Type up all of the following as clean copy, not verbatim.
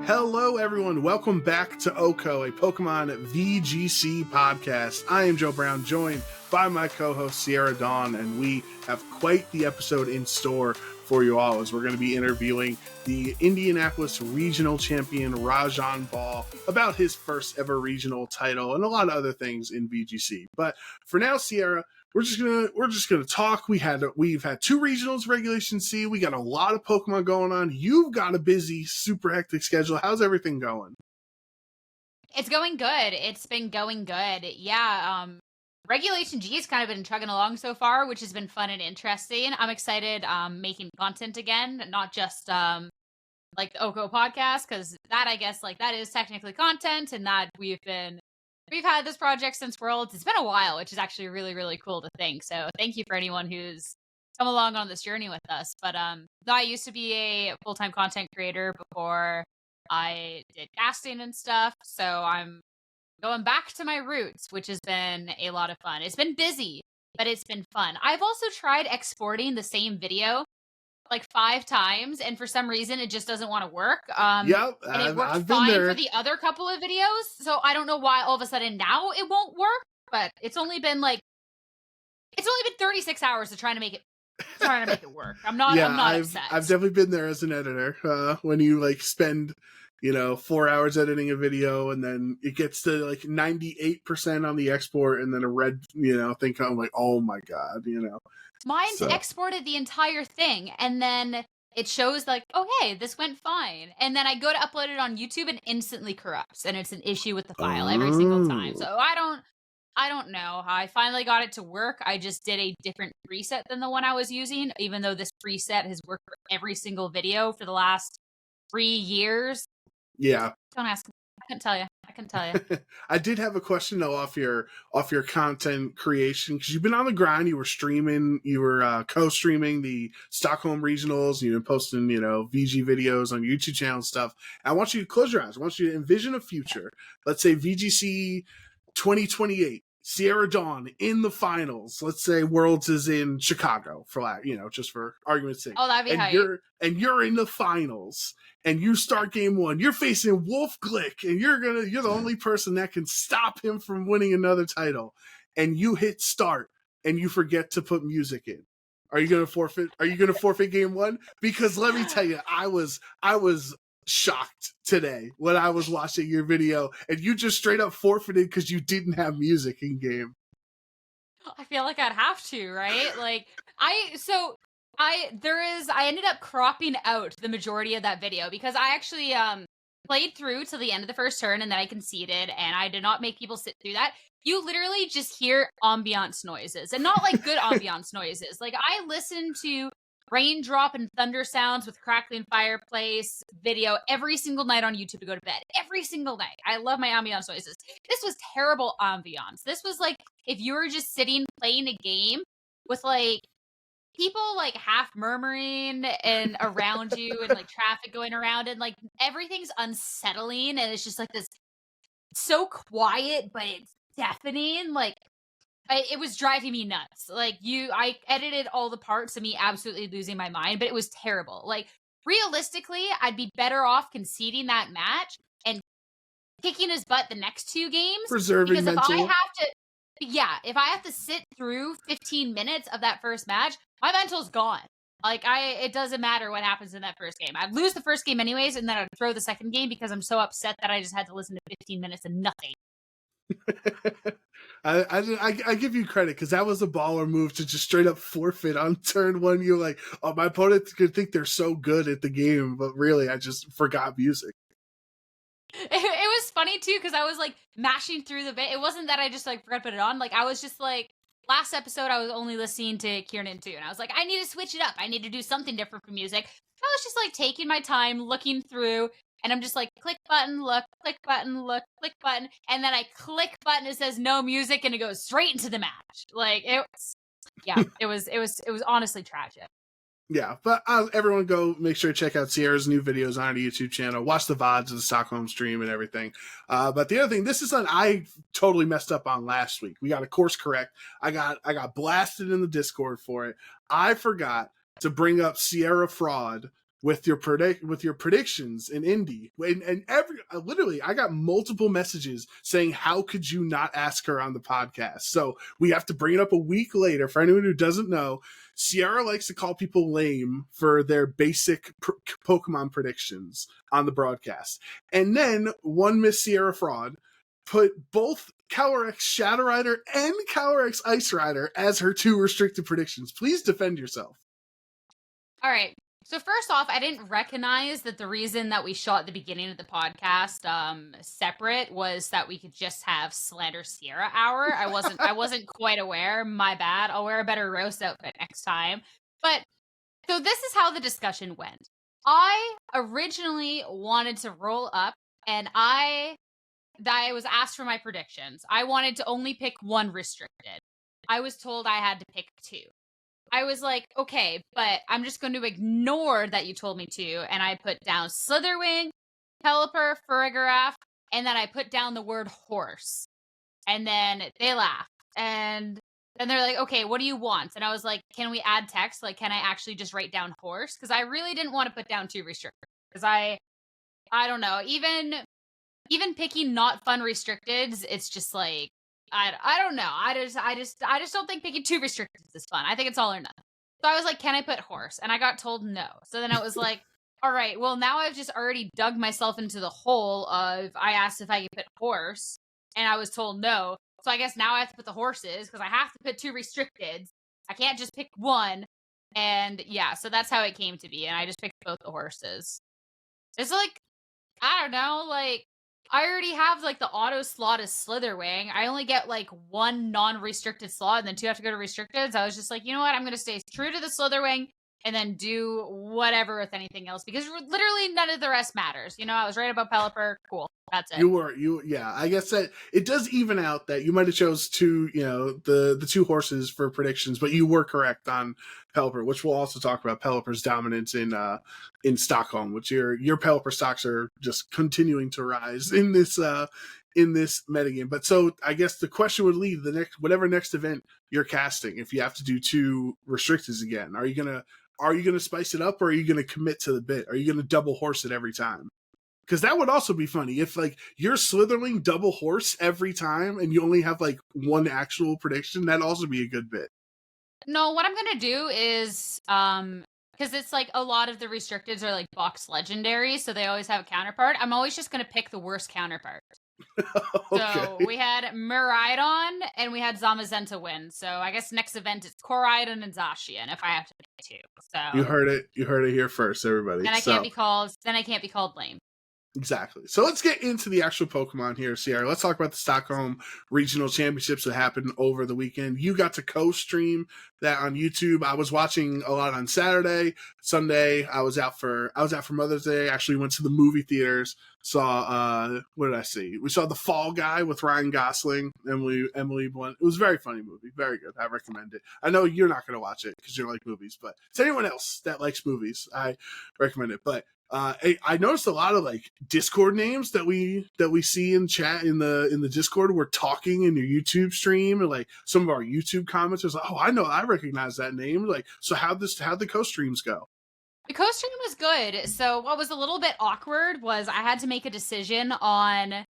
Hello, everyone. Welcome back to OHKO, a Pokemon VGC podcast. I am Joe Brown, joined by my co-host Sierra Dawn, and we have quite the episode in store for you all, as we're going to be interviewing the Indianapolis regional champion Rajan Ball about his first ever regional title and a lot of other things in VGC. But for now, Sierra, we're just gonna talk. We've had two regionals, Regulation C. We got a lot of Pokemon going on. You've got a busy, super hectic schedule. How's everything going? It's going good. It's been going good. Yeah. Regulation G has kind of been chugging along so far, which has been fun and interesting. I'm excited making content again, not just like the OHKO podcast, because that, I guess, like, that is technically content, and that we've had this project since Worlds. It's been a while, which is actually really, really cool to think. So thank you for anyone who's come along on this journey with us. But I used to be a full-time content creator before I did casting and stuff. So I'm going back to my roots, which has been a lot of fun. It's been busy, but it's been fun. I've also tried exporting the same video like 5 times, and for some reason it just doesn't want to work. And it worked fine for the other couple of videos, so I don't know why all of a sudden now it won't work. But it's only been 36 hours of trying to make it work. I'm not upset. I've definitely been there as an editor. When you spend 4 hours editing a video, and then it gets to 98% on the export, and then a red thing. I'm like, oh my god, Mine's exported the entire thing, and then it shows like, oh hey, this went fine, and then I go to upload it on YouTube and instantly corrupts, and it's an issue with the file every single time. So I don't know how I finally got it to work. I just did a different preset than the one I was using, even though this preset has worked for every single video for the last 3 years. Yeah. Don't ask me. I can tell you. I did have a question though off your content creation, because you've been on the grind. You were streaming, you were co-streaming the Stockholm regionals. You've been posting VG videos on YouTube channel and stuff. I want you to close your eyes. I want you to envision a future. Let's say VGC 2028. Sierra Dawn in the finals. Let's say Worlds is in Chicago, for just for argument's sake. Oh, that'd be hype. You're in the finals, and you start game 1. You're facing Wolf Glick, and you're the only person that can stop him from winning another title. And you hit start, and you forget to put music in. Are you gonna forfeit? Are you gonna forfeit game 1? Because let me tell you, I was shocked today when I was watching your video, and you just straight up forfeited because you didn't have music in game. I feel like I'd have to, right? I ended up cropping out the majority of that video, because I actually played through till the end of the first turn, and then I conceded, and I did not make people sit through that. You literally just hear ambiance noises, and not like good ambiance noises. Like, I listen to raindrop and thunder sounds with crackling fireplace video every single night on YouTube to go to bed. Every single night. I love my ambiance noises. This was terrible ambiance. This was like if you were just sitting playing a game with people half murmuring and around you, and traffic going around, and everything's unsettling, and it's just this so quiet, but it's deafening. It was driving me nuts. I edited all the parts of me absolutely losing my mind, but it was terrible. Realistically, I'd be better off conceding that match and kicking his butt the next 2 games. Preserving mental. If I have to sit through 15 minutes of that first match, my mental's gone. It doesn't matter what happens in that first game. I'd lose the first game anyways, and then I'd throw the second game because I'm so upset that I just had to listen to 15 minutes of nothing. I give you credit, because that was a baller move to just straight up forfeit on turn 1. You're like, oh, my opponent could think they're so good at the game, but really I just forgot music. It was funny too, because I was mashing through the bit. It wasn't that I just forgot to put it on. I was just last episode I was only listening to Kieran too, and I was like, I need to switch it up. I need to do something different for music. I was just taking my time looking through. And I'm just click button, look, click button, look, click button. And then I click button, it says no music, and it goes straight into the match. It was honestly tragic. Yeah, but everyone go make sure to check out Sierra's new videos on our YouTube channel. Watch the VODs of the Stockholm stream and everything. But the other thing, this is something I totally messed up on last week. We got a course correct. I got blasted in the Discord for it. I forgot to bring up Sierra Fraud with your predictions in Indy. And literally, I got multiple messages saying, how could you not ask her on the podcast? So we have to bring it up a week later. For anyone who doesn't know, Sierra likes to call people lame for their basic Pokemon predictions on the broadcast. And then one Miss Sierra Fraud put both Calyrex Shadow Rider and Calyrex Ice Rider as her 2 restricted predictions. Please defend yourself. All right. So first off, I didn't recognize that the reason that we shot the beginning of the podcast separate was that we could just have Slander Sierra hour. I wasn't quite aware. My bad. I'll wear a better roast outfit next time. But so this is how the discussion went. I originally wanted to roll up, and I was asked for my predictions. I wanted to only pick 1 restricted. I was told I had to pick 2. I was like, okay, but I'm just going to ignore that you told me to. And I put down Slitherwing, Pelipper, Farigiraf, and then I put down the word horse. And then they laughed. And then they're like, okay, what do you want? And I was like, can we add text? Like, can I actually just write down horse? Because I really didn't want to put down 2 restricted. Because I don't know, even picking not fun restricteds, it's just like, I don't know. I just don't think picking 2 restricteds is fun. I think it's all or nothing. So I was like, can I put horse? And I got told no. So then it was like, all right, well, now I've just already dug myself into the hole of, I asked if I could put horse, and I was told no. So I guess now I have to put the horses, because I have to put 2 restricteds. I can't just pick 1. And yeah, so that's how it came to be. And I just picked both the horses. It's like, I don't know, like, I already have, like, the auto slot as Slitherwing. I only get, like, 1 non-restricted slot, and then 2 have to go to restricted. So I was just like, you know what? I'm going to stay true to the Slitherwing and then do whatever with anything else, because literally none of the rest matters. You know, I was right about Pelipper. Cool. That's it. Yeah, I guess that it does even out that you might have chose 2, the 2 horses for predictions, but you were correct on Pelipper, which we'll also talk about Pelipper's dominance in Stockholm, which your Pelipper stocks are just continuing to rise in this metagame. But so I guess the question would lead whatever next event you're casting, if you have to do 2 restricteds again, are you gonna spice it up, or are you gonna commit to the bit? Are you gonna double horse it every time? Because that would also be funny if, like, you're Slitherwing double horse every time and you only have, like, 1 actual prediction. That'd also be a good bit. No, what I'm going to do is, because it's, like, a lot of the restricteds are, like, box legendary, so they always have a counterpart. I'm always just going to pick the worst counterpart. Okay. So we had Moraidon and we had Zamazenta win. So I guess next event it's Moraidon and Zacian if I have to pick 2. So you heard it here first, everybody. Then I can't be called lame. Exactly. So let's get into the actual Pokemon here, Sierra. Let's talk about the Stockholm Regional Championships that happened over the weekend. You got to co-stream that on YouTube. I was watching a lot on Saturday. Sunday, I was out for Mother's Day. Actually went to the movie theaters. Saw what did I see? We saw The Fall Guy with Ryan Gosling, Emily Blunt. It was a very funny movie. Very good. I recommend it. I know you're not going to watch it because you don't like movies, but to anyone else that likes movies, I recommend it. But I noticed a lot of, like, Discord names that we see in chat in the Discord. We're talking in your YouTube stream, and, like, some of our YouTube comments are like, oh, I recognize that name. Like, so how'd the co-streams go? The co-stream was good. So what was a little bit awkward was I had to make a decision on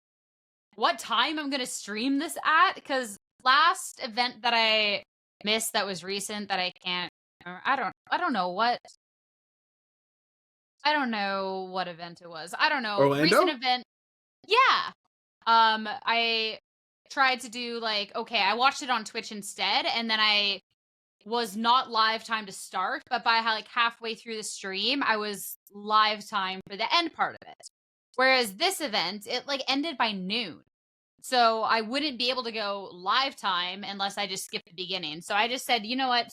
what time I'm going to stream this at, because last event that I missed that was recent that I can't, I don't know what event it was. I don't know. Orlando? Recent event. Yeah. I tried to do, like, okay, I watched it on Twitch instead, and then I was not live time to start, but by like halfway through the stream, I was live time for the end part of it. Whereas this event, it, like, ended by noon. So I wouldn't be able to go live time unless I just skipped the beginning. So I just said, you know what?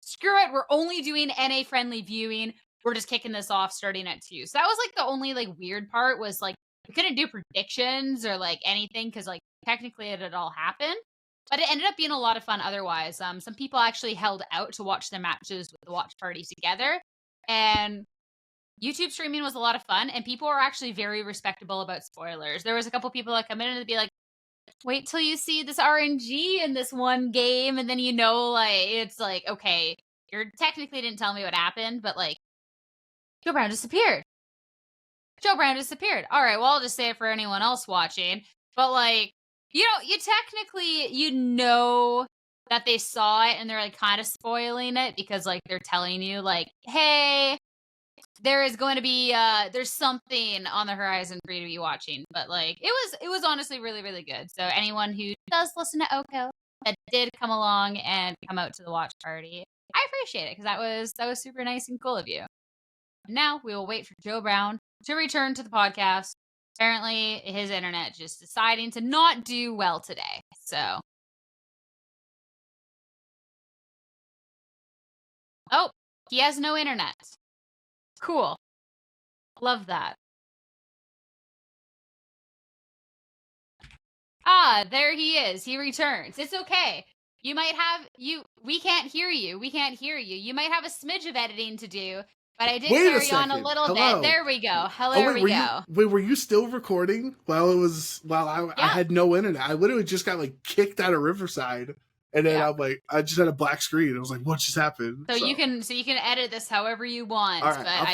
Screw it. We're only doing NA friendly viewing. We're just kicking this off starting at 2. So that was, like, the only, like, weird part was, like, we couldn't do predictions or, like, anything because, like, technically it had all happened. But it ended up being a lot of fun otherwise. Some people actually held out to watch the matches with the watch party together. And YouTube streaming was a lot of fun. And people were actually very respectable about spoilers. There was a couple people that come in and they'd be like, wait till you see this RNG in this one game. And then, like, it's like, okay, you technically didn't tell me what happened. But, like, Joe Brown disappeared. Joe Brown disappeared. All right, well, I'll just say it for anyone else watching. But, like, you technically, that they saw it and they're, like, kind of spoiling it because, like, they're telling you, like, hey, there is going to be, there's something on the horizon for you to be watching. But, like, it was honestly really, really good. So anyone who does listen to OHKO that did come along and come out to the watch party, I appreciate it because that was super nice and cool of you. Now we will wait for Joe Brown to return to the podcast. Apparently, his internet just deciding to not do well today. So, oh, he has no internet. Cool. Love that. Ah, there he is. He returns. It's okay. You might have we can't hear you. We can't hear you. You might have a smidge of editing to do, but I did carry on a little bit. There we go. There we go. Were you still recording while I had no internet? I literally just got like kicked out of Riverside. And then I'm like, I just had a black screen. I was like, what just happened? So you can edit this however you want. All right, but I'll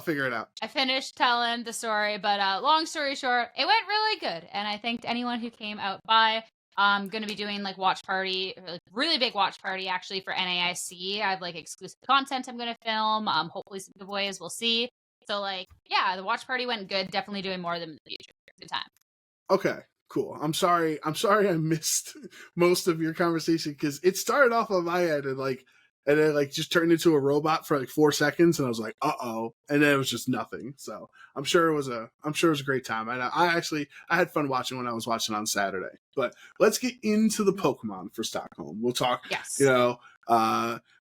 figure it out. I finished telling the story, but long story short, it went really good. And I thanked anyone who came out by. I'm going to be doing like watch party, like, really big watch party actually for NAIC. I have like exclusive content I'm going to film. Hopefully some giveaways, we'll see. So like, yeah, the watch party went good. Definitely doing more of them in the future. Good time. Okay. Cool. I'm sorry I missed most of your conversation because it started off on my end and then like just turned into a robot for like 4 seconds and I was like, uh-oh. And then it was just nothing. So I'm sure it was a great time. And I had fun watching when I was watching on Saturday. But let's get into the Pokemon for Stockholm. We'll talk,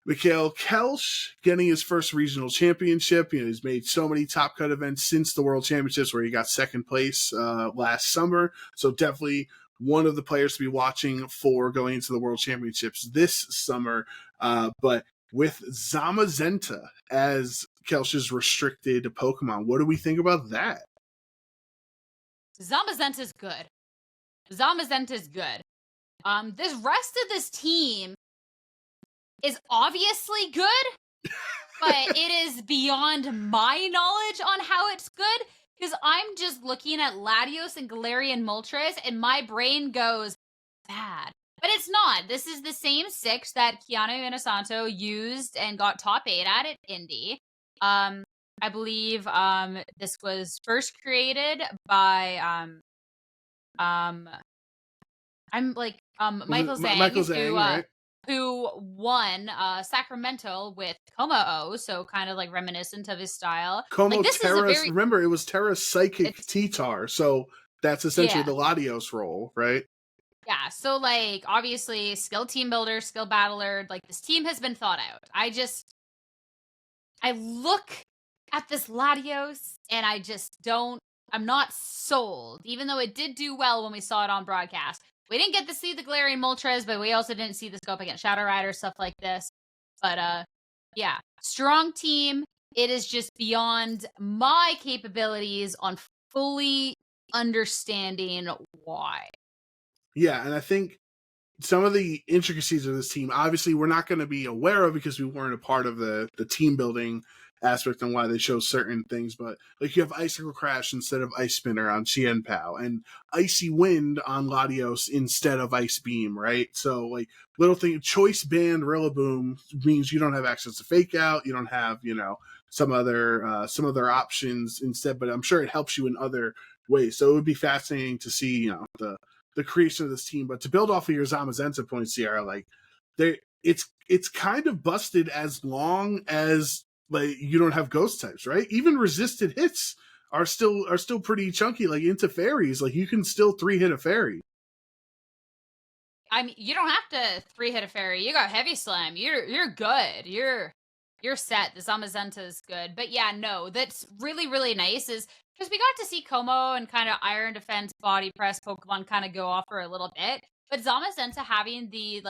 Mikhail Kelsch getting his first regional championship. He's made so many Top Cut events since the World Championships where he got second place last summer. So definitely one of the players to be watching for going into the World Championships this summer. But with Zamazenta as Kelsch's restricted Pokemon, what do we think about that? Zamazenta's good. Zamazenta's good. This rest of this team is obviously good, but it is beyond my knowledge on how it's good because I'm just looking at Latios and Galarian Moltres and my brain goes bad. But it's not. This is the same 6 that Keanu Inosanto used and got top 8 at Indy. I believe this was first created by Michael Zhang, right? Who won Sacramento with Como-O, so kind of like reminiscent of his style. Como like, Terra, remember it was Terra Psychic T-Tar, so that's essentially the Latios role, right? Yeah, so like obviously skill team builder, skill battler, like this team has been thought out. I look at this Latios and I'm not sold, even though it did do well when we saw it on broadcast. We didn't get to see the Galarian Moltres, but we also didn't see the scope against Shadow Rider, stuff like this. But yeah, strong team. It is just beyond my capabilities on fully understanding why. Yeah, and I think some of the intricacies of this team, obviously, we're not going to be aware of because we weren't a part of the team building aspect on why they show certain things. But like you have Icicle Crash instead of Ice Spinner on Chien Pao and Icy Wind on Latios instead of Ice Beam, right? So like little thing, Choice Band Rillaboom means you don't have access to Fake Out. You don't have, some other options instead, but I'm sure it helps you in other ways. So it would be fascinating to see, the creation of this team. But to build off of your Zamazenta point, Sierra, like it's kind of busted as long as like you don't have ghost types, right? Even resisted hits are still pretty chunky, like into fairies. Like you can still 3-hit a fairy. I mean, you don't have to 3-hit a fairy. You got Heavy Slam. You're good. You're set. The Zamazenta is good. But yeah, no, that's really, really nice is because we got to see Como and kind of Iron Defense, Body Press Pokemon kind of go off for a little bit. But Zamazenta having the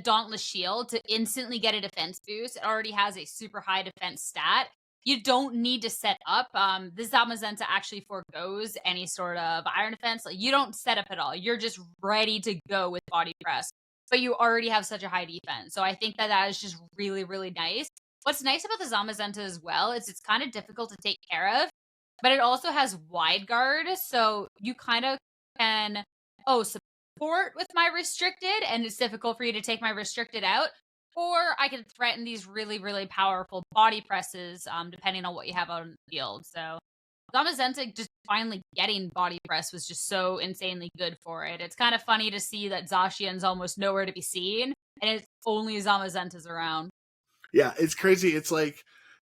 Dauntless Shield to instantly get a defense boost, it already has a super high defense stat. You don't need to set up. The Zamazenta actually forgoes any sort of Iron Defense. Like you don't set up at all. You're just ready to go with Body Press. But you already have such a high defense. So I think that is just really, really nice. What's nice about the Zamazenta as well is it's kind of difficult to take care of, but it also has wide guard, so you kind of can support with my restricted, and it's difficult for you to take my restricted out, or I can threaten these really, really powerful body presses, depending on what you have out in the field. So Zamazenta just finally getting body press was just so insanely good for it. It's kind of funny to see that Zacian's almost nowhere to be seen, and it's only Zamazenta's around. Yeah, it's crazy. It's like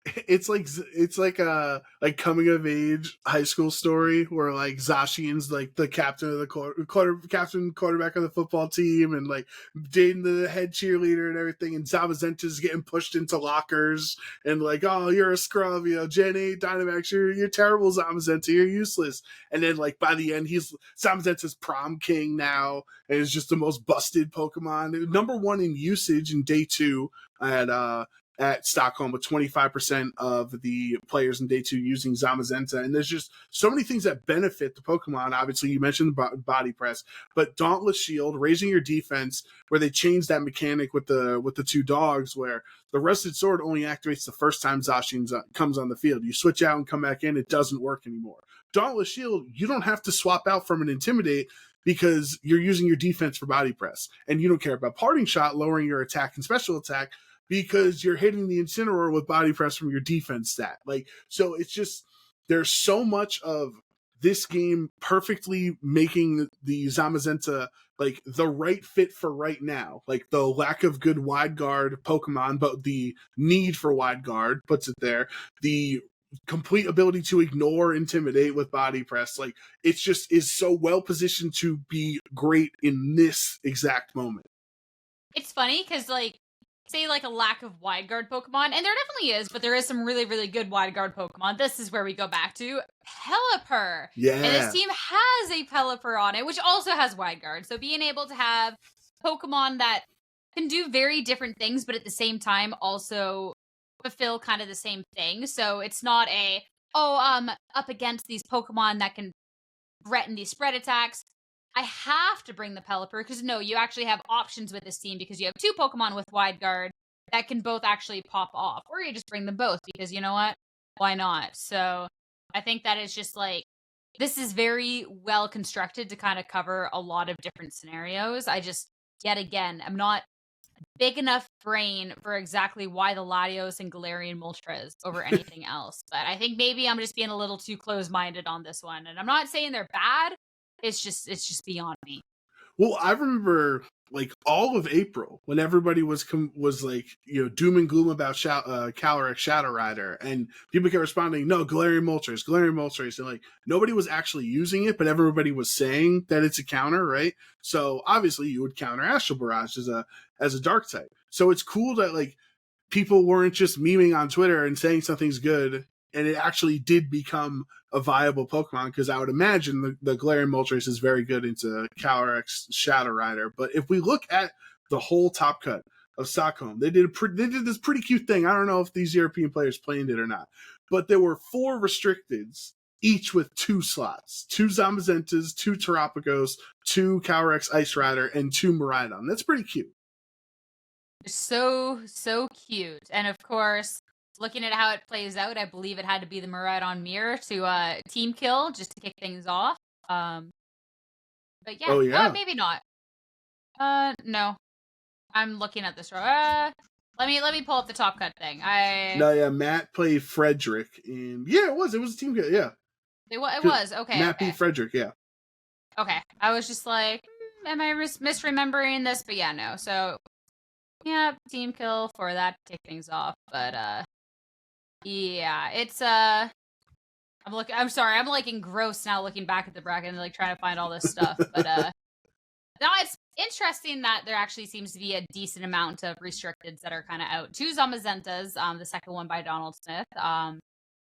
a like coming of age high school story where like Zacian's like the captain of the quarterback of the football team and like dating the head cheerleader and everything, and Zamazenta's getting pushed into lockers and like, oh, you're a scrub, Gen 8 Dynamax, you're terrible, Zamazenta, you're useless. And then like by the end he's Zamazenta's prom king now and is just the most busted Pokemon. Number 1 in usage in day 2 at Stockholm, with 25% of the players in day 2 using Zamazenta. And there's just so many things that benefit the Pokemon. Obviously, you mentioned body press, but Dauntless Shield, raising your defense, where they changed that mechanic with the 2 dogs, where the Rusted Sword only activates the first time Zacian comes on the field. You switch out and come back in, it doesn't work anymore. Dauntless Shield, you don't have to swap out from an Intimidate because you're using your defense for body press. And you don't care about Parting Shot, lowering your attack and special attack, because you're hitting the Incineroar with body press from your defense stat. Like, so it's just, there's so much of this game perfectly making the Zamazenta like the right fit for right now. Like the lack of good wide guard Pokemon, but the need for wide guard puts it there. The complete ability to ignore Intimidate with body press. Like, it's just is so well positioned to be great in this exact moment. It's funny because, like, say like a lack of wide guard Pokemon, and there definitely is, but there is some really, really good wide guard Pokemon. This is where we go back to Pelipper. Yeah. And this team has a Pelipper on it, which also has wide guard. So being able to have Pokemon that can do very different things, but at the same time also fulfill kind of the same thing. So it's not up against these Pokemon that can threaten these spread attacks. I have to bring the Pelipper because no, you actually have options with this team because you have 2 Pokemon with wide guard that can both actually pop off, or you just bring them both because you know what? Why not? So I think that is just like, this is very well constructed to kind of cover a lot of different scenarios. I just, yet again, I'm not big enough brain for exactly why the Latios and Galarian Moltres over anything else. But I think maybe I'm just being a little too close-minded on this one. And I'm not saying they're bad. It's just beyond me. Well, I remember like all of April when everybody was like, doom and gloom about Calyrex Shadow Rider, and people kept responding, no, Galarian Moltres, and like nobody was actually using it, but everybody was saying that it's a counter, right? So obviously you would counter Astral Barrage as a dark type. So it's cool that like people weren't just memeing on Twitter and saying something's good, and it actually did become a viable Pokemon, because I would imagine the Galarian Moltres is very good into Calyrex Shadow Rider. But if we look at the whole top cut of Stockholm, they did this pretty cute thing. I don't know if these European players planned it or not, but there were 4 restricteds, each with 2 slots, 2 Zamazentas, 2 Terapagos, 2 Calyrex Ice Rider, and 2 Moraidon. That's pretty cute. So cute. And of course, looking at how it plays out, I believe it had to be the Moraidon Mirror to team kill just to kick things off. But yeah, oh yeah, maybe not. No, I'm looking at this. Let me pull up the top cut thing. Matt played Frederick, and it was a team kill. Yeah, it was okay. Matt beat Frederick. Yeah. Okay, I was just like, am I misremembering this? But yeah, no. So yeah, team kill for that to kick things off. But yeah, it's I'm sorry, I'm like engrossed now looking back at the bracket and like trying to find all this stuff. But no, it's interesting that there actually seems to be a decent amount of restricteds that are kind of out. 2 Zamazentas, the second one by Donald Smith,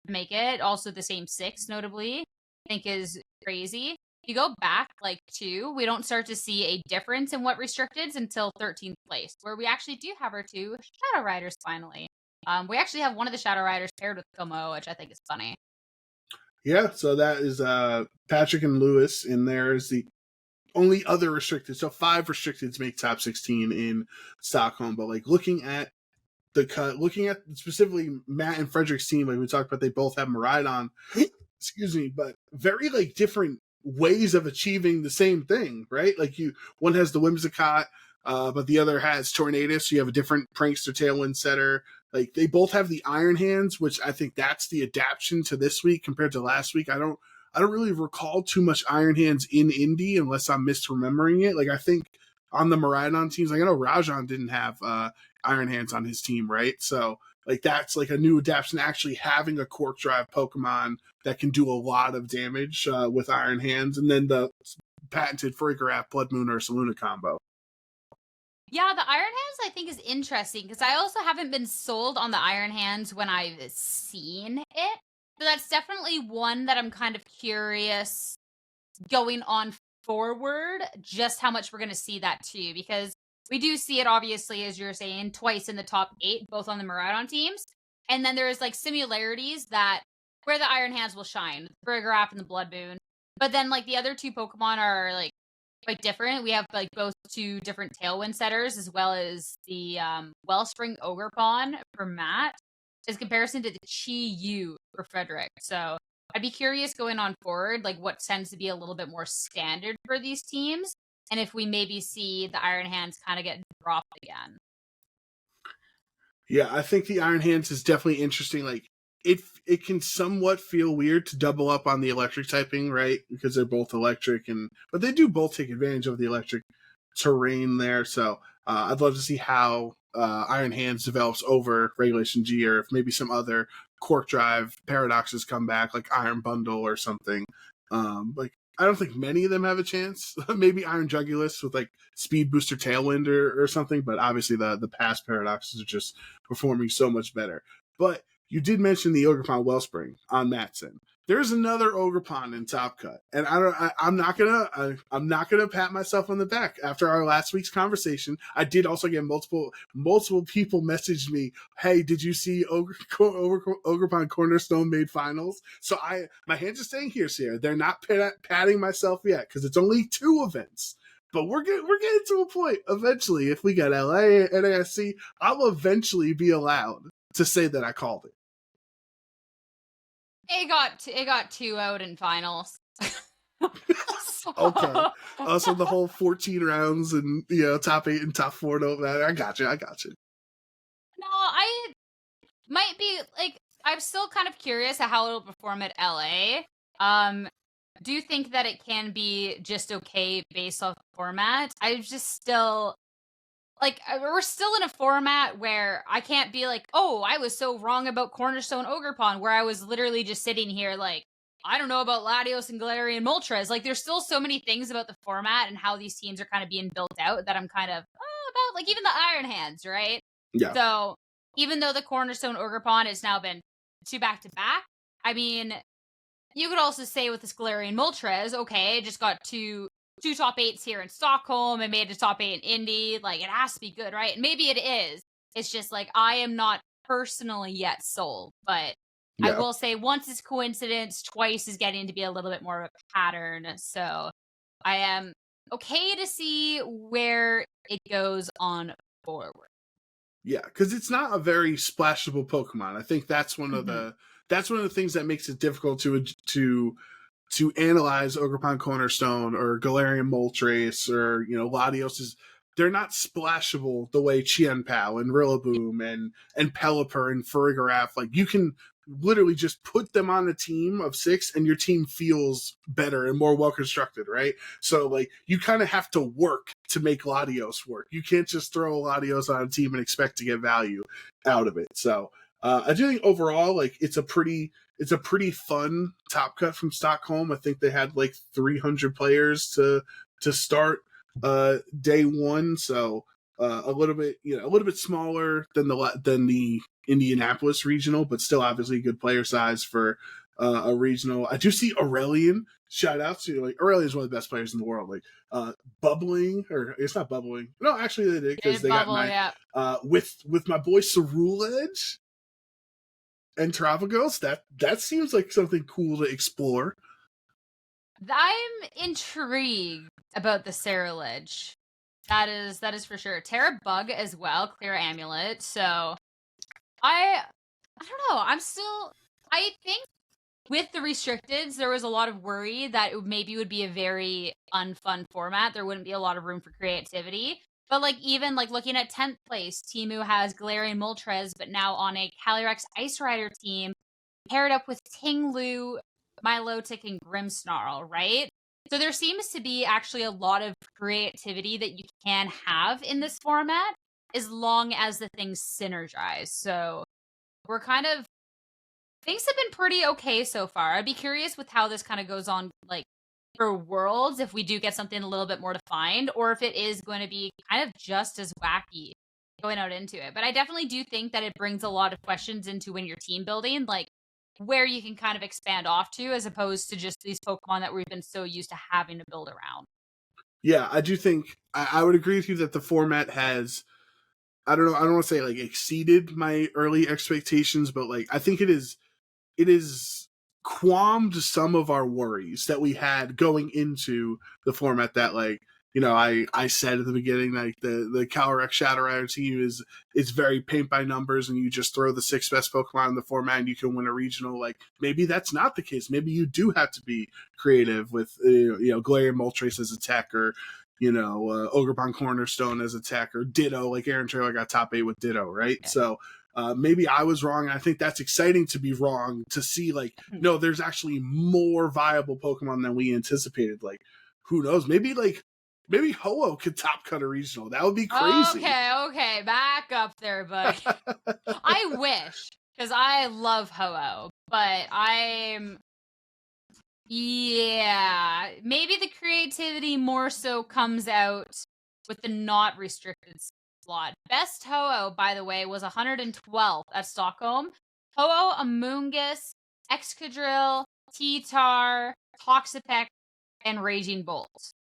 make it. Also the same 6, notably, I think is crazy. If you go back like 2, we don't start to see a difference in what restricteds until 13th place, where we actually do have our 2 Shadow Riders finally. We actually have one of the Shadow Riders paired with Como, which I think is funny. Yeah, so that is Patrick and Lewis, and there's the only other restricted. So 5 restricteds make top 16 in Stockholm. But like looking at the cut. Looking at specifically Matt and Frederick's team, like we talked about, they both have Moraidon. Excuse me, but very like different ways of achieving the same thing, right? Like one has the Whimsicott, but the other has Tornadus. So you have a different Prankster Tailwind setter. Like they both have the Iron Hands, which I think that's the adaptation to this week compared to last week. I don't really recall too much Iron Hands in Indy unless I'm misremembering it. Like I think on the Moraidon teams, like I know Rajan didn't have Iron Hands on his team, right? So like that's like a new adaptation, actually having a Cork Drive Pokemon that can do a lot of damage with Iron Hands, and then the patented Farigiraf Blood Moon or Saluna combo. Yeah, the Iron Hands I think is interesting because I also haven't been sold on the Iron Hands when I've seen it. So that's definitely one that I'm kind of curious going on forward, just how much we're going to see that too, because we do see it obviously, as you're saying, twice in the top 8, both on the Moraidon teams. And then there's like similarities that where the Iron Hands will shine, the Farigiraf and the Blood Moon. But then like the other two Pokemon are like quite different. We have like both 2 different Tailwind setters, as well as the Wellspring Ogerpon for Matt, as comparison to the Chi-Yu for Frederick. So I'd be curious going on forward, like what tends to be a little bit more standard for these teams, and if we maybe see the Iron Hands kind of get dropped again. Yeah, I think the Iron Hands is definitely interesting. Like it can somewhat feel weird to double up on the electric typing, right? Because they're both electric, but they do both take advantage of the electric terrain there. So I'd love to see how Iron Hands develops over Regulation G, or if maybe some other Cork Drive paradoxes come back, like Iron Bundle or something. Like I don't think many of them have a chance. Maybe Iron Jugulus with like Speed Booster Tailwind or something, but obviously the past paradoxes are just performing so much better. But you did mention the Ogerpon Wellspring on Matson. There's another Ogerpon in Top Cut, and I'm not gonna pat myself on the back after our last week's conversation. I did also get multiple people messaged me, "Hey, did you see Ogerpon Cornerstone made finals?" So my hands are staying here, Sierra. They're not patting myself yet because it's only 2 events. But we're getting to a point eventually. If we get LA and NASC, I'll eventually be allowed to say that I called it. It got 2 out in finals. Okay. Also, the whole 14 rounds and top 8 and top 4. No, I got you. No, I might be like I'm still kind of curious at how it'll perform at LA. Do you think that it can be just okay based off the format? I just still like we're still in a format where I can't be like, oh, I was so wrong about Cornerstone Ogerpon, where I was literally just sitting here like, I don't know about Latios and Galarian Moltres. Like, there's still so many things about the format and how these teams are kind of being built out that I'm kind of about, like even the Iron Hands, right? Yeah. So even though the Cornerstone Ogerpon has now been 2 back-to-back, I mean, you could also say with this Galarian Moltres, okay, it just got two top 8s here in Stockholm and made a top 8 in Indy. Like, it has to be good, right? And maybe it is. It's just like, I am not personally yet sold, but I will say once it's coincidence, twice is getting to be a little bit more of a pattern. So I am okay to see where it goes on forward. Yeah, because it's not a very splashable Pokemon. I think that's one of the things that makes it difficult to analyze Ogerpon Cornerstone or Galarian Moltres or Latios. Is they're not splashable the way Chien-Pao and Rillaboom and Pelipper and Farigiraf. Like, you can literally just put them on a team of 6 and your team feels better and more well constructed, right? So like you kind of have to work to make Latios work. You can't just throw Latios on a team and expect to get value out of it. So I do think overall, like it's a pretty fun top cut from Stockholm. I think they had like 300 players to start day 1, so a little bit smaller than the Indianapolis regional, but still obviously a good player size for a regional. I do see Aurelian. Shout out to Aurelian is one of the best players in the world. Like bubbling, or it's not bubbling. No, actually they did because they got my with my boy Cerule Edge and Travagos. That seems like something cool to explore. I'm intrigued about the Cerulege. That is for sure. Terra Bug as well, Clear Amulet. So I don't know. I think with the restricteds, there was a lot of worry that it maybe would be a very unfun format. There wouldn't be a lot of room for creativity. But like even like looking at 10th place, Timu has Galarian Moltres, but now on a Calyrex Ice Rider team, paired up with Tinglu, Milotic, and Grimmsnarl, right? So there seems to be actually a lot of creativity that you can have in this format as long as the things synergize. So we're kind of things have been pretty okay so far. I'd be curious with how this kind of goes on, like for Worlds, if we do get something a little bit more defined, or if it is going to be kind of just as wacky going out into it. But I definitely do think that it brings a lot of questions into when you're team building, like where you can kind of expand off to, as opposed to just these Pokemon that we've been so used to having to build around. Yeah, I do think I would agree with you that the format has, I don't know, I don't want to say like exceeded my early expectations, but like I think it is qualmed some of our worries that we had going into the format. That like, you know, I said at the beginning, like the Calyrex Shadow Rider team is very paint by numbers, and you just throw the 6 best Pokemon in the format and you can win a regional. Like maybe that's not the case. Maybe you do have to be creative with Galarian Moltres as a tech, or Ogerpon Cornerstone as a tech, or Ditto, like Aaron Traylor got top 8 with Ditto, right? Yeah. So maybe I was wrong. I think that's exciting to be wrong, to see like, no, there's actually more viable Pokemon than we anticipated. Like, who knows? Maybe Ho-Oh could top cut a regional. That would be crazy. Okay, back up there, bud. I wish, because I love Ho-Oh, but maybe the creativity more so comes out with the not restricted slot. Best Ho-Oh, by the way, was 112th at Stockholm. Ho-Oh, Amoonguss, Excadrill, T-Tar, Toxapex, and Raging Bolt.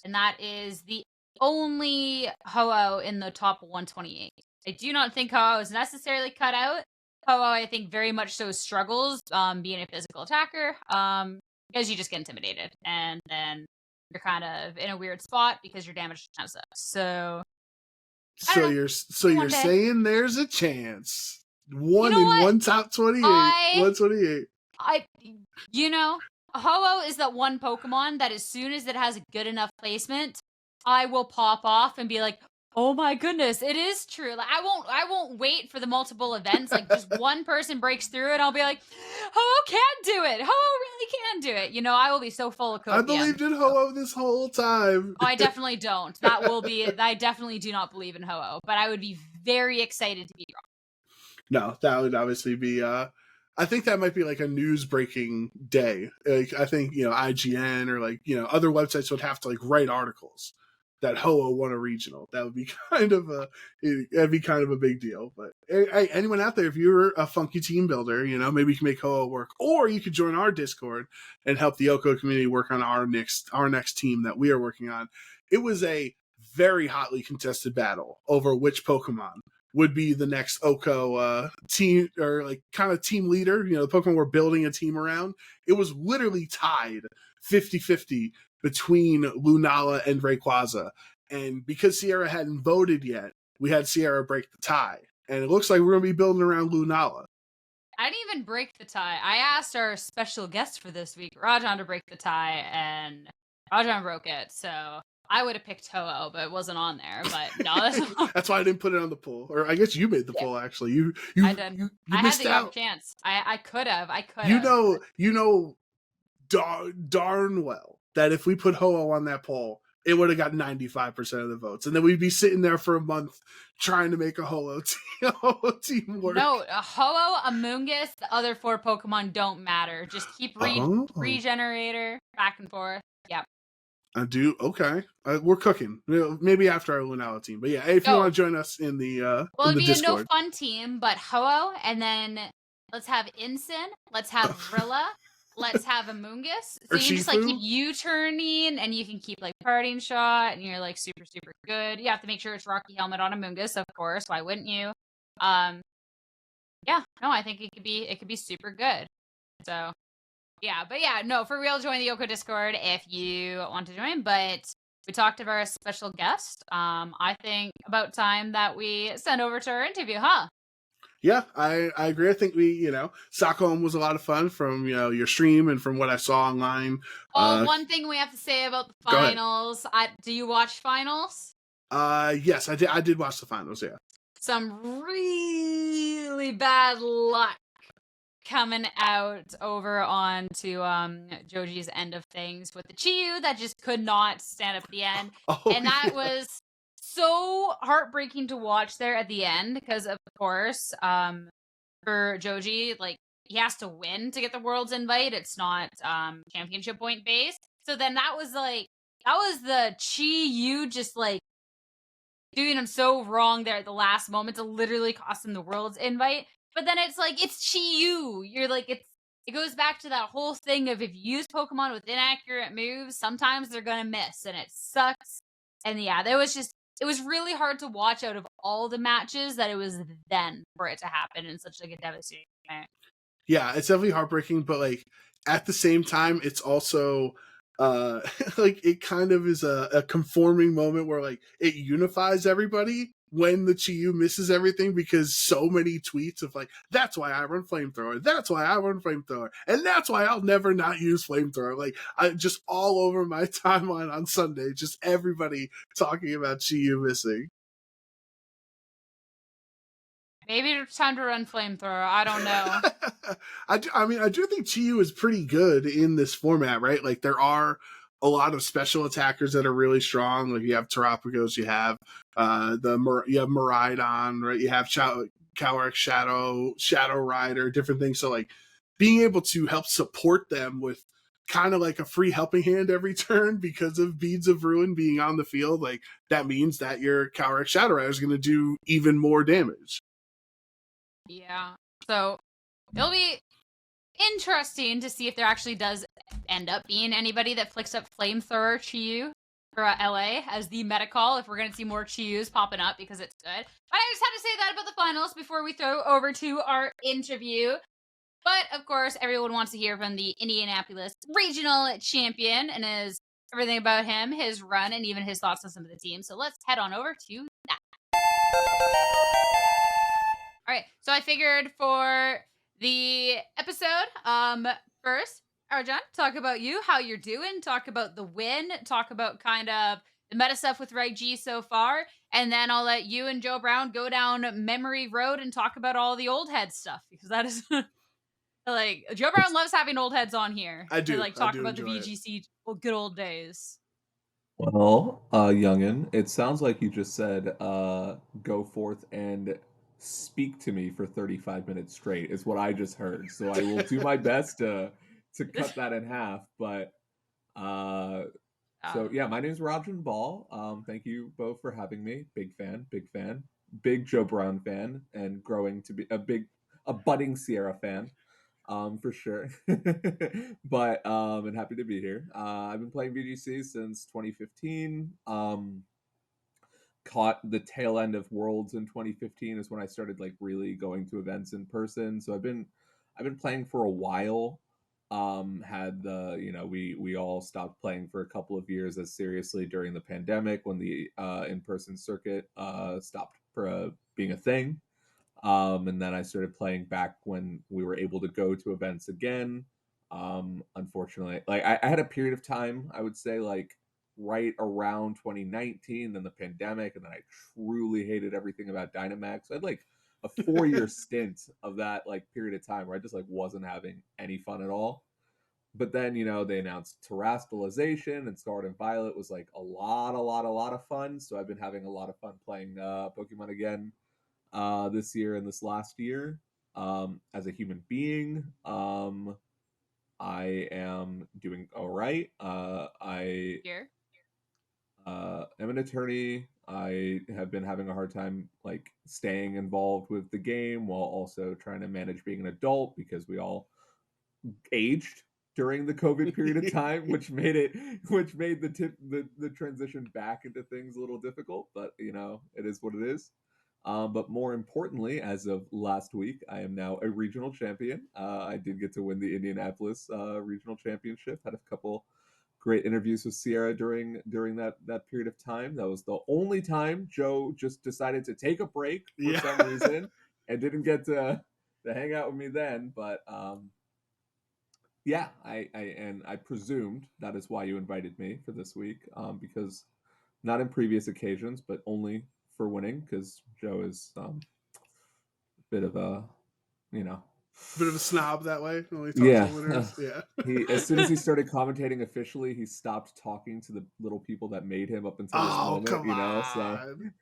And that is the only Ho-Oh in the top 128. I do not think Ho-Oh is necessarily cut out. Ho-Oh, I think, very much so struggles being a physical attacker because you just get intimidated. And then you're kind of in a weird spot because your damage kind of sucks. So you're saying there's a chance. One top 28. 128. Ho-Oh is that one Pokemon that as soon as it has a good enough placement, I will pop off and be like, oh my goodness, it is true. Like I won't wait for the multiple events. Like just one person breaks through it, I'll be like, Ho-Oh can do it. Ho-Oh really can do it. I will be so full of copium. I believed in Ho-Oh this whole time. I definitely don't. I definitely do not believe in Ho-Oh, but I would be very excited to be wrong. No, that would obviously be I think that might be like a news breaking day. Like I think, IGN or like, other websites would have to like write articles that Ho-Oh won a regional. That would be that'd be kind of a big deal. But hey, anyone out there, if you're a funky team builder, maybe you can make Ho-Oh work, or you could join our Discord and help the OHKO community work on our next team that we are working on. It was a very hotly contested battle over which Pokemon would be the next OHKO team, or like kind of team leader, the Pokemon we're building a team around. It was literally tied 50-50 between Lunala and Rayquaza. And because Sierra hadn't voted yet, we had Sierra break the tie. And it looks like we're going to be building around Lunala. I didn't even break the tie. I asked our special guest for this week, Rajan, to break the tie, and Rajan broke it. So I would have picked Ho-Oh, but it wasn't on there. But no, that's why I didn't put it on the poll. Or I guess you made the poll. Actually, I did. You I missed had the out. chance. I could have. Darn well that if we put Ho-Oh on that poll, it would have got 95% of the votes, and then we'd be sitting there for a month trying to make a Ho-Oh team work. No, Ho-Oh, Amoonguss, the other 4 Pokemon don't matter. Just keep Regenerator back and forth. Yep. I do. Okay. We're cooking. Maybe after our Lunala team. But yeah, if you want to join us in the it'd be Discord. a no fun team, but Ho-Oh, and then let's have Incin, let's have Rilla, let's have Amoonguss. So you can just like keep U-turning, and you can keep like Parting Shot, and you're like super, super good. You have to make sure it's Rocky Helmet on Amoonguss, of course. Why wouldn't you? I think it could be super good. So yeah, but yeah, no, for real, join the OHKO Discord if you want to join. But we talked to our special guest. I think about time that we send over to our interview, huh? Yeah, I agree. I think Stockholm was a lot of fun from, your stream and from what I saw online. One thing we have to say about the Go ahead. finals. Do you watch finals? Yes, I did watch the finals, yeah. Some really bad luck coming out over on to Joji's end of things with the Chiyu that just could not stand up at the end. And that was so heartbreaking to watch there at the end because, of course, for Joji, like, he has to win to get the world's invite. It's not championship point based. So then that was the Chiyu just like doing him so wrong there at the last moment to literally cost him the world's invite. But then it's like, it's Chi-Yu. You're like, it goes back to that whole thing of if you use Pokemon with inaccurate moves, sometimes they're gonna miss, and it sucks. And yeah, it was really hard to watch out of all the matches that it was then for it to happen in such like a devastating way. Yeah, it's definitely heartbreaking, but like at the same time, it's also like it kind of is a conforming moment where like it unifies everybody when the Chiyu misses everything, because so many tweets of like, that's why I run flamethrower, that's why I run flamethrower, and that's why I'll never not use flamethrower. Like, I just all over my timeline on Sunday, just everybody talking about Chiyu missing. Maybe it's time to run flamethrower. I don't know. I do think Chiyu is pretty good in this format, right? Like, there are a lot of special attackers that are really strong. Like, you have Terapagos, you have you have Moraidon, right? You have Cowerick Shadow Rider, different things. So like being able to help support them with kind of like a free helping hand every turn because of Beads of Ruin being on the field, like that means that your Cowerick Shadow Rider is going to do even more damage. Yeah. So it'll be interesting to see if there actually does end up being anybody that flicks up Flamethrower Chiyu for LA as the meta call, if we're going to see more Chiyus popping up, because it's good. But I just had to say that about the finals before we throw over to our interview. But, of course, everyone wants to hear from the Indianapolis regional champion and everything about him, his run, and even his thoughts on some of the teams. So let's head on over to that. All right, so I figured for the episode, first, Rajan, talk about you, how you're doing, talk about the win, talk about kind of the meta stuff with Raiji so far, and then I'll let you and Joe Brown go down memory road and talk about all the old head stuff, because that is like, Joe Brown loves having old heads on here. I do. To like talk I do about the enjoy VGC good old days. Well, youngin, it sounds like you just said, go forth and speak to me for 35 minutes straight, is what I just heard. So I will do my best to cut that in half. But so yeah, my name is Rajan Ball. Thank you both for having me. Big fan, big Joe Brown fan, and growing to be a budding Sierra fan. For sure. But and happy to be here. I've been playing VGC since 2015. Caught the tail end of Worlds in 2015 is when I started like really going to events in person. So I've been playing for a while. Had the we all stopped playing for a couple of years as seriously during the pandemic when the in-person circuit stopped being a thing. And then I started playing back when we were able to go to events again. Unfortunately, like I had a period of time, I would say like right around 2019, then the pandemic, and then I truly hated everything about Dynamax. So I had like a 4-year stint of that like period of time where I just like wasn't having any fun at all. But then, they announced Terastallization, and Scarlet and Violet was like a lot of fun. So I've been having a lot of fun playing Pokemon again this year and this last year. As a human being, I am doing all right. I am an attorney. I have been having a hard time like staying involved with the game while also trying to manage being an adult, because we all aged during the COVID period of time, which made the transition back into things a little difficult. But it is what it is. But more importantly, as of last week, I am now a regional champion. I did get to win the Indianapolis regional championship. Had a couple great interviews with Sierra during that period of time. That was the only time Joe just decided to take a break for some reason and didn't get to hang out with me then, but yeah, I presumed that is why you invited me for this week, because not in previous occasions, but only for winning, because Joe is a bit of a, you know, Bit of a snob that way. Only talks to yeah. winners. Yeah. He, as soon as he started commentating officially, he stopped talking to the little people that made him up until this Oh, moment, come you know. So, on.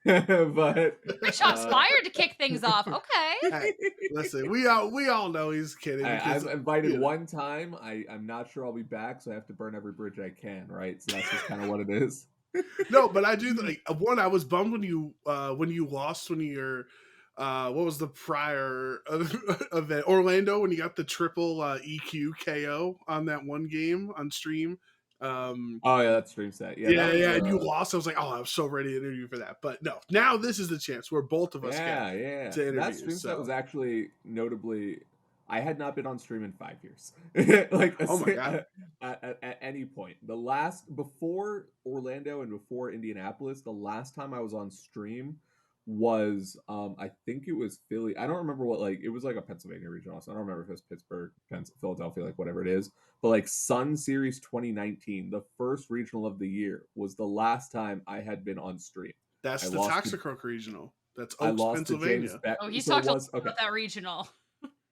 but Shots fired to kick things off. Okay. Hey, listen, we all know he's kidding because I've invited you know. one time. I'm not sure I'll be back, so I have to burn every bridge I can, right? So that's just kind of what it is. No, but I do like one. I was bummed when you lost when you're what was the prior event Orlando when you got the triple EQ KO on that one game on stream. Oh yeah, that's stream set. Yeah, that Yeah, was yeah, and you lost. I was like, oh, I'm so ready to interview for that. But no, now this is the chance where both of us get yeah. to That interview. stream set So, was actually notably. I had not been on stream in 5 years, like oh my god, at any point. The last before Orlando and before Indianapolis, the last time I was on stream was I think it was Philly. I don't remember what, like it was like a Pennsylvania regional. So I don't remember if it was Pittsburgh, Philadelphia, like whatever it is. But like Sun Series 2019, the first regional of the year, was the last time I had been on stream. that's I the lost to, Toxicroak regional. That's I Oaks, lost to James Pennsylvania. Beck. Oh, he's So it talked a lot was okay. about that regional.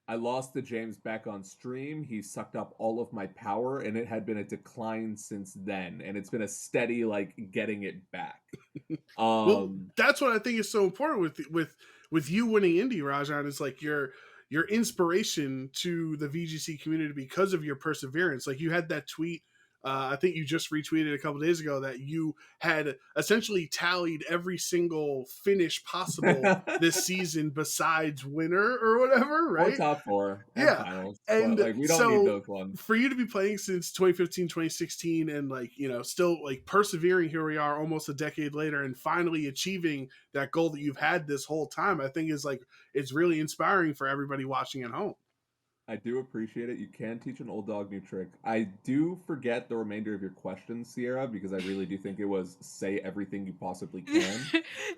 I lost to James Beck on stream. He sucked up all of my power, and it had been a decline since then. And it's been a steady, like, getting it back. Well, that's what I think is so important with you winning Indy, Rajan, is like your inspiration to the VGC community because of your perseverance. Like you had that tweet, I think you just retweeted a couple days ago that you had essentially tallied every single finish possible this season besides winner or whatever, or right? top four and Yeah. finals. And But, like, we don't need so those ones. for you to be playing since 2015, 2016 and like, you know, still like persevering, here we are almost a decade later and finally achieving that goal that you've had this whole time, I think is like, it's really inspiring for everybody watching at home. I do appreciate it. You can teach an old dog new trick. I do forget the remainder of your questions, Sierra, because I really do think it was say everything you possibly can.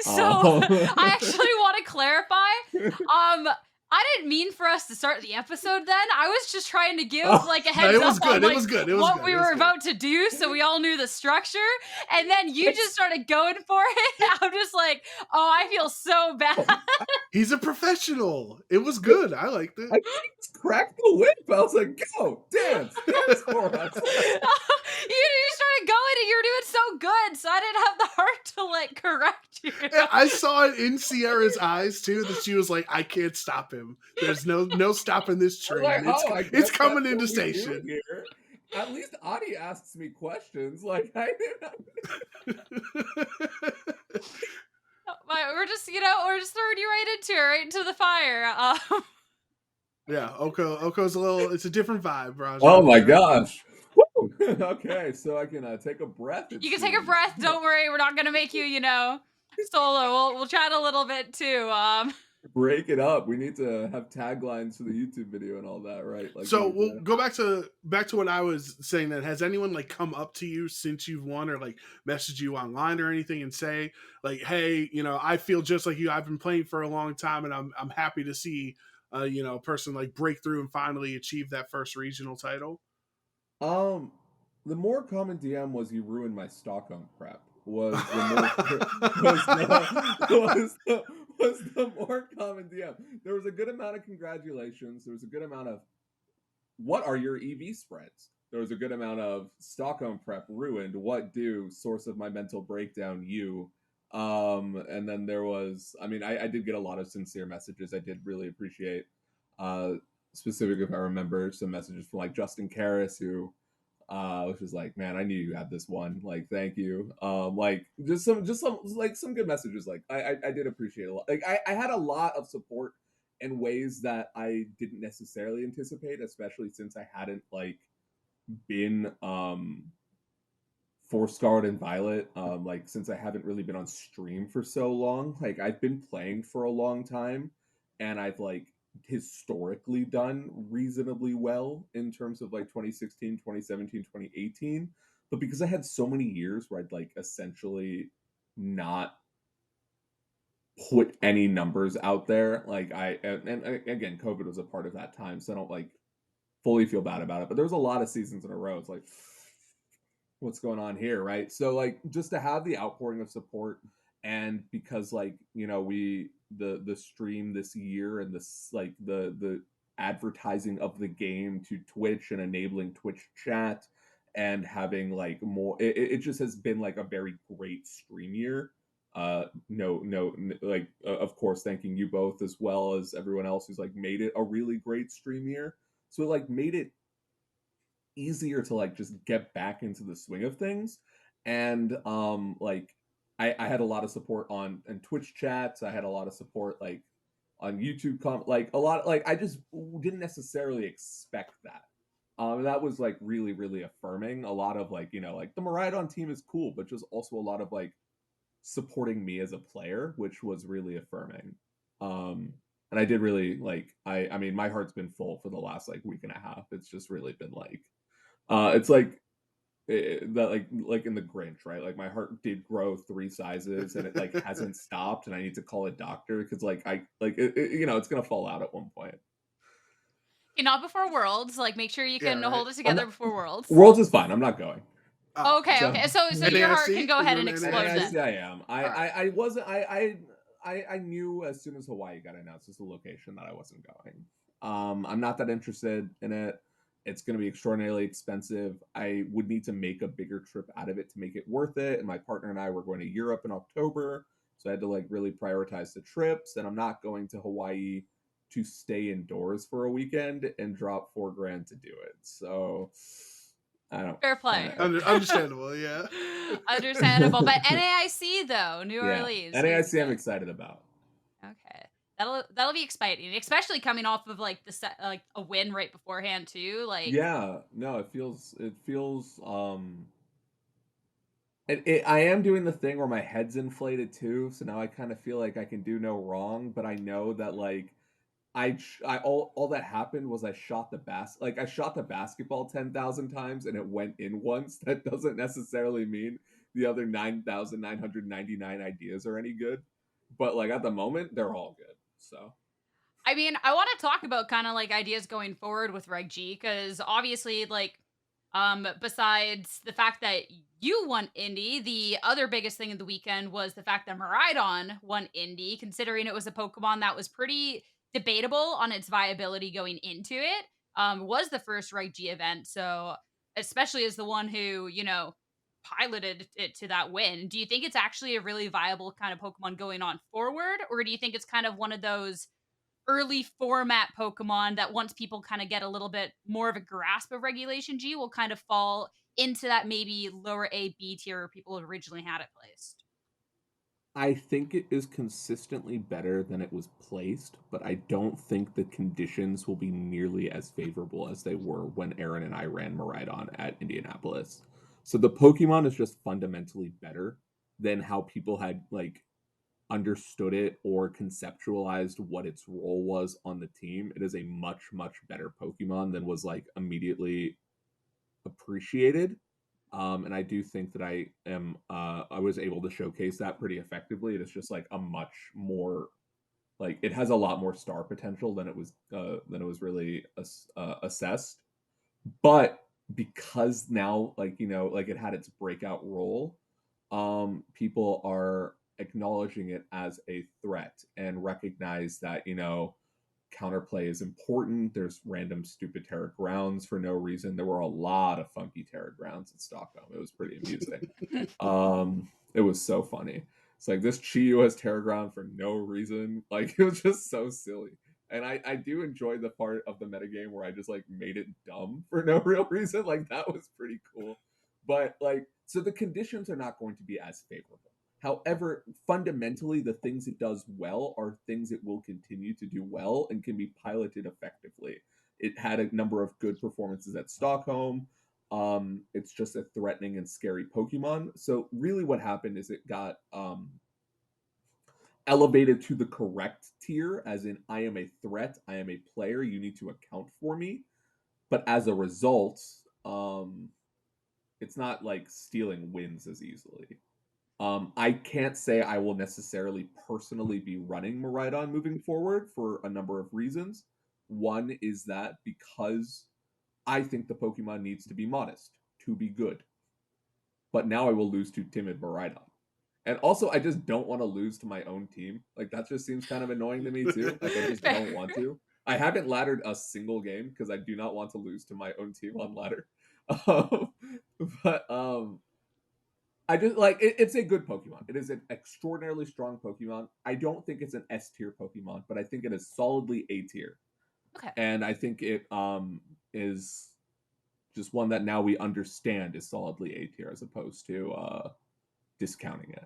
So I actually want to clarify. I didn't mean for us to start the episode then. I was just trying to give like a heads up on like what we were about to do so we all knew the structure. And then you just started going for it. I'm just like, oh, I feel so bad. He's a professional. It was good. I liked it. I just cracked the whip. I was like, go, dance for us. You started going and you were doing so good, so I didn't have the heart to like correct you. Yeah, I saw it in Sierra's eyes too that she was like, I can't stop him. There's no stopping this train. Like, it's coming into station. Here. At least Adi asks me questions. Like I didn't. We're just throwing you right into the fire. Yeah, OHKO's it's a different vibe, Rajan. Oh my gosh. Okay, so I can take a breath. You can take a breath. Don't worry, we're not gonna make you, solo. We'll chat a little bit too. Break it up. We need to have taglines for the YouTube video and all that, right? Like, so we'll go back to what I was saying. Then has anyone like come up to you since you've won, or like message you online or anything, and say like, "Hey, I feel just like you. I've been playing for a long time, and I'm happy to see a person like break through and finally achieve that first regional title." The more common DM was you ruined my Stockholm prep. Was the more common DM. There was a good amount of congratulations. There was a good amount of what are your EV spreads? There was a good amount of Stockholm prep ruined. What do source of my mental breakdown you? And then there was, I mean, I did get a lot of sincere messages. I did really appreciate, specifically if I remember some messages from like Justin Karras who which was like, man, I knew you had this one. Like, thank you. Like just some like some good messages. Like I did appreciate a lot. Like I had a lot of support in ways that I didn't necessarily anticipate, especially since I hadn't like been 4-starred in Violet. Like since I haven't really been on stream for so long. Like I've been playing for a long time and I've like historically done reasonably well in terms of like 2016, 2017, 2018. But because I had so many years where I'd like essentially not put any numbers out there. Like and again, COVID was a part of that time, so I don't like fully feel bad about it. But there was a lot of seasons in a row. It's like, what's going on here, right? So like just to have the outpouring of support, and because like we the stream this year and this like the advertising of the game to Twitch and enabling Twitch chat and having like more, it just has been like a very great stream year. Like of course thanking you both as well as everyone else who's like made it a really great stream year. So it like made it easier to like just get back into the swing of things. And like I had a lot of support on Twitch chats. I had a lot of support like on YouTube like a lot, like I just didn't necessarily expect that. That was like really, really affirming. A lot of like, like the Moraidon team is cool, but just also a lot of like supporting me as a player, which was really affirming. And I did really like, I mean, my heart's been full for the last like week and a half. It's just really been like, it's like that like in the Grinch, right? Like my heart did grow 3 sizes and it like hasn't stopped, and I need to call a doctor because like I like it's gonna fall out at one point. Okay, not before Worlds. Like, make sure you Yeah, can right. hold it together before Worlds. Worlds is fine. I'm not going. Oh, Okay, So- okay. So your heart NAIC? can go Is ahead it and an explode NAIC? then. I am. I wasn't. I knew as soon as Hawaii got announced as the location that I wasn't going. I'm not that interested in it. It's going to be extraordinarily expensive. I would need to make a bigger trip out of it to make it worth it. And my partner and I were going to Europe in October, so I had to like really prioritize the trips. And I'm not going to Hawaii to stay indoors for a weekend and drop $4,000 to do it. So I don't. Fair play. Understandable, yeah. Understandable. But NAIC though, New Yeah, Orleans. NAIC I'm excited about. Okay. That'll be exciting, especially coming off of like like a win right beforehand too. Like, Yeah, no, it feels I am doing the thing where my head's inflated too, so now I kind of feel like I can do no wrong, but I know that like I all that happened was I shot the basketball 10,000 times and it went in once. That doesn't necessarily mean the other 9,999 ideas are any good, but like at the moment they're all good. So I mean, I want to talk about kind of like ideas going forward with Reg G because obviously, like, besides the fact that you won Indy, the other biggest thing of the weekend was the fact that Moraidon won Indy, considering it was a Pokemon that was pretty debatable on its viability going into it. Was the first Reg G event, so especially as the one who piloted it to that win. Do you think it's actually a really viable kind of Pokemon going on forward, or do you think it's kind of one of those early format Pokemon that once people kind of get a little bit more of a grasp of Regulation G will kind of fall into that maybe lower A, B tier where people originally had it placed? I think it is consistently better than it was placed, but I don't think the conditions will be nearly as favorable as they were when Aaron and I ran Moraidon at Indianapolis. So the Pokemon is just fundamentally better than how people had like understood it or conceptualized what its role was on the team. It is a much, much better Pokemon than was like immediately appreciated. And I do think that I was able to showcase that pretty effectively. It is just like a much more like it has a lot more star potential than it was really assessed. But because now like like it had its breakout role, people are acknowledging it as a threat and recognize that counterplay is important. There's random stupid Terra grounds for no reason. There were a lot of funky Terra grounds in Stockholm. It was pretty amusing. It was so funny. It's like this Chiyu has Terra ground for no reason. Like it was just so silly. And I do enjoy the part of the metagame where I just like made it dumb for no real reason. Like that was pretty cool. But like, so the conditions are not going to be as favorable. However, fundamentally, the things it does well are things it will continue to do well and can be piloted effectively. It had a number of good performances at Stockholm. It's just a threatening and scary Pokemon. So really what happened is it got elevated to the correct tier, as in I am a threat, I am a player, you need to account for me. But as a result, it's not like stealing wins as easily. I can't say I will necessarily personally be running Moraidon moving forward for a number of reasons. One is that because I think the Pokemon needs to be modest to be good. But now I will lose to timid Moraidon. And also, I just don't want to lose to my own team. Like, that just seems kind of annoying to me, too. Like, I just don't want to. I haven't laddered a single game because I do not want to lose to my own team on ladder. Um, but I just like it's a good Pokemon. It is an extraordinarily strong Pokemon. I don't think it's an S tier Pokemon, but I think it is solidly A tier. Okay. And I think it is just one that now we understand is solidly A tier as opposed to discounting it.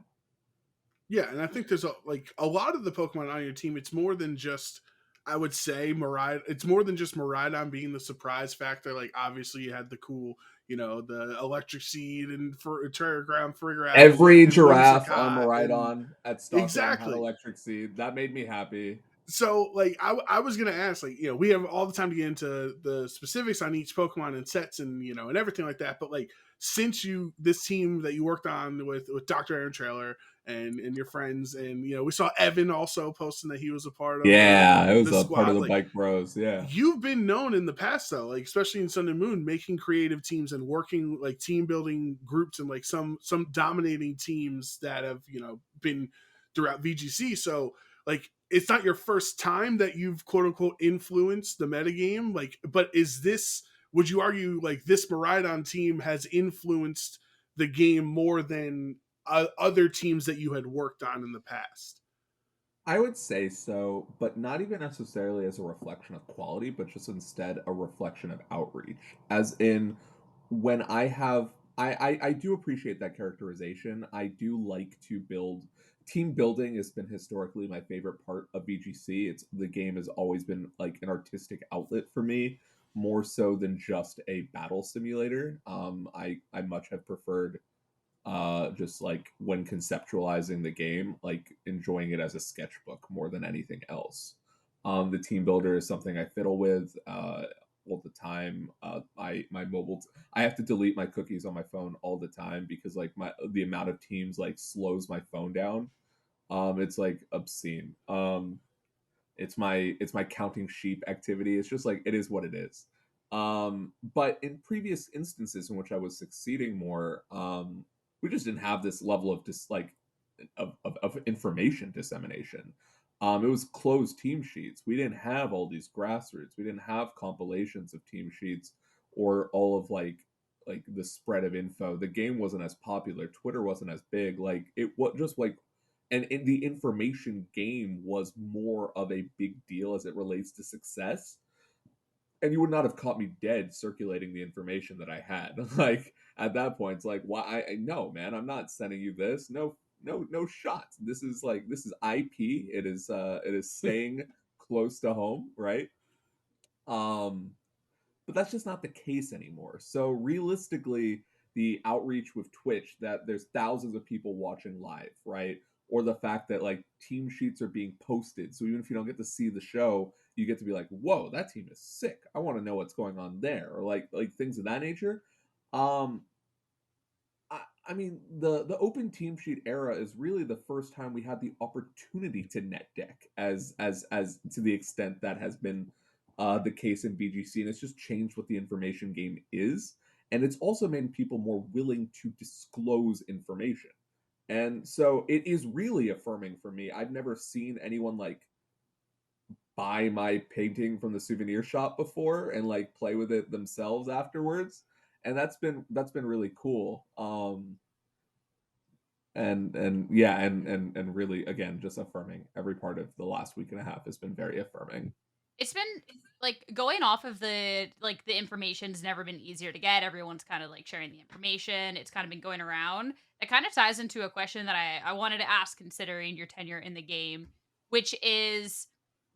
Yeah, and I think there's a lot of the Pokemon on your team. It's more than just, I would say, Moraidon. It's more than just Moraidon being the surprise factor. Like, obviously, you had the cool, the electric seed and for Terragram Frigoraptor. Every giraffe on Moraidon at Stockholm exactly had electric seed. That made me happy. So, like, I was gonna ask, like, we have all the time to get into the specifics on each Pokemon and sets and and everything like that. But like, since this team that you worked on with Dr. Aaron Trailer and your friends, and we saw Evan also posting that he was a part of it was the a squad. part of the like, Bike Bros. Yeah, you've been known in the past though, like especially in Sun and Moon, making creative teams and working like team building groups and like some dominating teams that have been throughout VGC. So like, it's not your first time that you've quote unquote influenced the metagame. Like, but would you argue like this Moraidon team has influenced the game more than other teams that you had worked on in the past? I would say so, but not even necessarily as a reflection of quality, but just instead a reflection of outreach. As in, when I do appreciate that characterization. I do like to build. Team building has been historically my favorite part of VGC. The game has always been like an artistic outlet for me, more so than just a battle simulator. I much have preferred just like when conceptualizing the game, like enjoying it as a sketchbook more than anything else. The team builder is something I fiddle with all the time. I have to delete my cookies on my phone all the time because like the amount of teams like slows my phone down. It's like obscene. It's my counting sheep activity. It's just like it is what it is. But in previous instances in which I was succeeding more, we just didn't have this level of of information dissemination. It was closed team sheets. We didn't have all these grassroots. We didn't have compilations of team sheets or all of like the spread of info. The game wasn't as popular. Twitter wasn't as big. Like it was just like, and in the information game was more of a big deal as it relates to success. And you would not have caught me dead circulating the information that I had. Like at that point, it's like, why? No, man, I'm not sending you this. No shots. This is IP. It is staying close to home, right? Um, but that's just not the case anymore. So realistically, the outreach with Twitch that there's thousands of people watching live, right? Or the fact that like team sheets are being posted. So even if you don't get to see the show, you get to be like, whoa, that team is sick. I want to know what's going on there. Or like things of that nature. Um I mean the open team sheet era is really the first time we had the opportunity to net deck as to the extent that has been the case in BGC, and it's just changed what the information game is, and it's also made people more willing to disclose information, and so it is really affirming for me. I've never seen anyone like buy my painting from the souvenir shop before and like play with it themselves afterwards, and that's been really cool. And yeah, and really again just affirming. Every part of the last week and a half has been very affirming. It's been like going off of the information's never been easier to get. Everyone's kind of like sharing the information. It's kind of been going around. It kind of ties into a question that I wanted to ask considering your tenure in the game, which is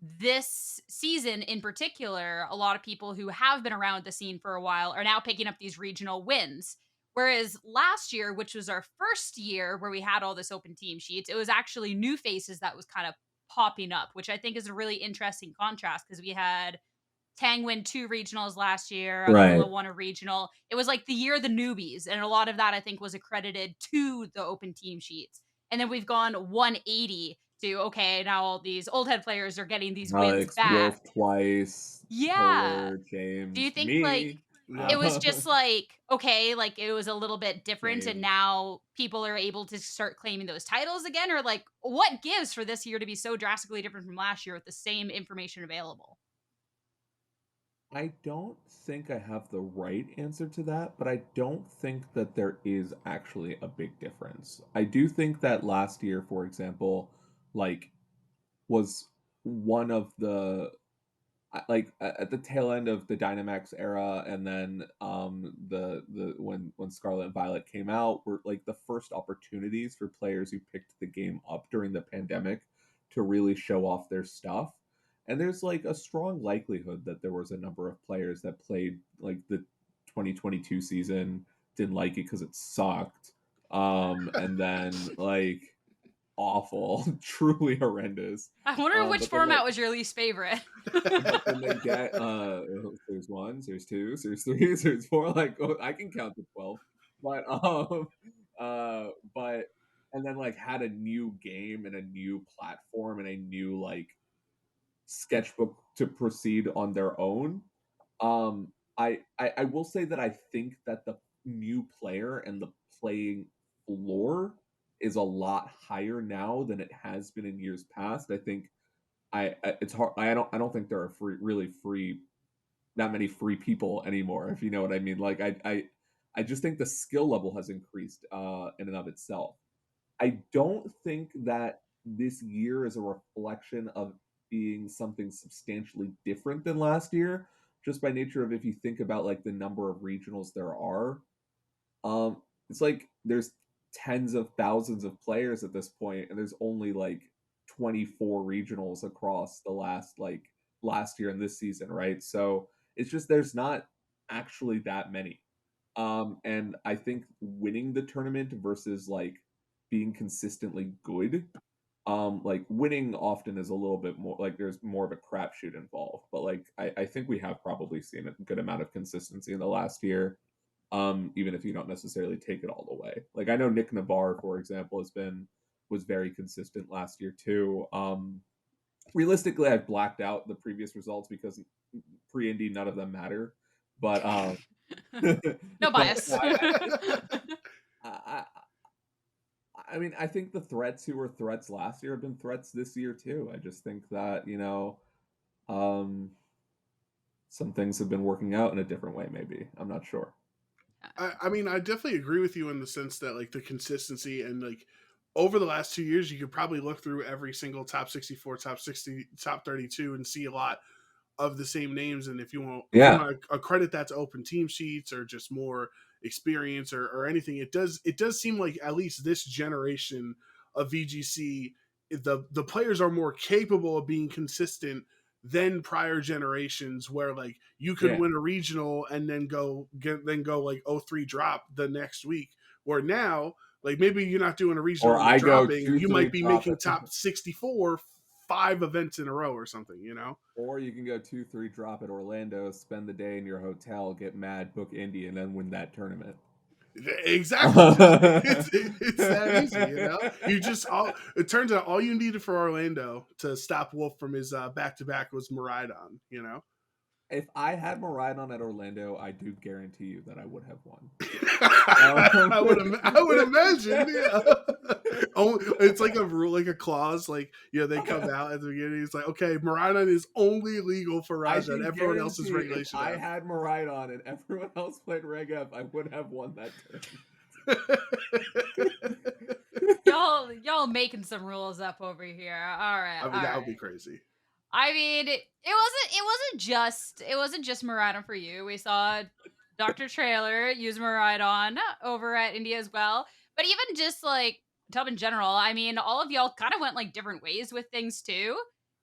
this season in particular, a lot of people who have been around the scene for a while are now picking up these regional wins. Whereas last year, which was our first year where we had all this open team sheets, it was actually new faces that was kind of popping up, which I think is a really interesting contrast because we had Tang win 2 regionals last year. Right. Alola won a regional. It was like the year of the newbies, and a lot of that I think was accredited to the open team sheets. And then we've gone 180 to okay, now all these old head players are getting these wins Alex, back. Wolf twice, Yeah. Polar, Do you James, think like me. it was just like okay, like it was a little bit different, and James. now people are able to start claiming those titles again, or like what gives for this year to be so drastically different from last year with the same information available? I don't think I have the right answer to that, but I don't think that there is actually a big difference. I do think that last year, for example, like was one of the like at the tail end of the Dynamax era, and then the when Scarlet and Violet came out, were like the first opportunities for players who picked the game up during the pandemic to really show off their stuff. And there's like a strong likelihood that there was a number of players that played like the 2022 season, didn't like it because it sucked, and then like awful, truly horrendous. I wonder which But then like format was your least favorite. but then they get there's one, there's two, there's three, there's four. Like I can count to 12, but but and then like had a new game and a new platform and a new like sketchbook to proceed on their own. Um, I will say that I think that the new player and the playing floor is a lot higher now than it has been in years past. I think it's hard. I don't think there are really free that many free people anymore. If you know what I mean. Like I just think the skill level has increased in and of itself. I don't think that this year is a reflection of being something substantially different than last year, just by nature of if you think about like the number of regionals there are. It's like there's tens of thousands of players at this point, and there's only like 24 regionals across the last year and this season, right? So it's just there's not actually that many. And I think winning the tournament versus like being consistently good, like winning often is a little bit more like there's more of a crapshoot involved. But like I think we have probably seen a good amount of consistency in the last year, even if you don't necessarily take it all the way. Like I know Nick Navarre, for example, was very consistent last year too. Realistically, I've blacked out the previous results because pre-Indy none of them matter. But No but bias. I, I mean, I think the threats who were threats last year have been threats this year too. I just think that um, some things have been working out in a different way. Maybe I'm not sure. I mean, I definitely agree with you in the sense that like the consistency and like over the last 2 years, you could probably look through every single top 64, top 60, top 32 and see a lot of the same names. And if you Yeah, want to accredit that to open team sheets or just more experience or anything, it does seem like at least this generation of VGC, the players are more capable of being consistent than prior generations where like you could yeah. win a regional and then go like 03 drop the next week, where now like maybe you're not doing a regional Or and you're I go dropping, two, you three might be drop making it, top 64 5 events in a row or something. or you can go 2, 3 drop at Orlando, spend the day in your hotel, get mad, book Indy, and then win that tournament. Exactly. It's that easy. You just all it turns out all you needed for Orlando to stop Wolf from his back to back was Moraidon. If I had Moraidon at Orlando, I do guarantee you that I would have won. I would imagine, yeah. Oh, it's like a rule, like a clause, like they come out at the beginning. It's like, okay, Moraidon is only legal for I Rajan. can Everyone else's guarantee if regulation I F. had Moraidon and everyone else played Reg F, I would have won that tournament. y'all making some rules up over here. All right, I mean, all that would be right. crazy. I mean, it wasn't just Moraidon for you. We saw Dr. Trailer use Moraidon over at India as well. But even just like Tub in general, I mean, all of y'all kind of went like different ways with things too.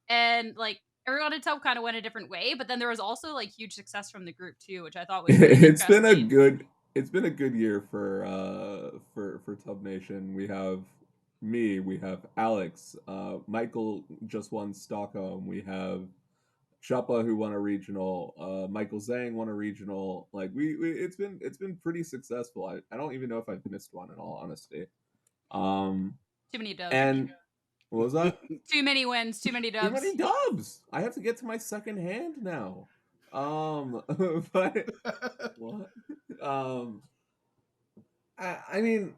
And like everyone in Tub kind of went a different way, but then there was also like huge success from the group too, which I thought was really it's been a interesting. good it's been a good year for Tub Nation. We have me, we have Alex, Michael just won Stockholm. We have Chuppa, who won a regional, Michael Zhang won a regional. Like it's been pretty successful. I don't even know if I've missed one in all honesty. Too many dubs. And what was that? Too many wins, too many Too dubs. many dubs. I have to get to my second hand now. But what? I mean,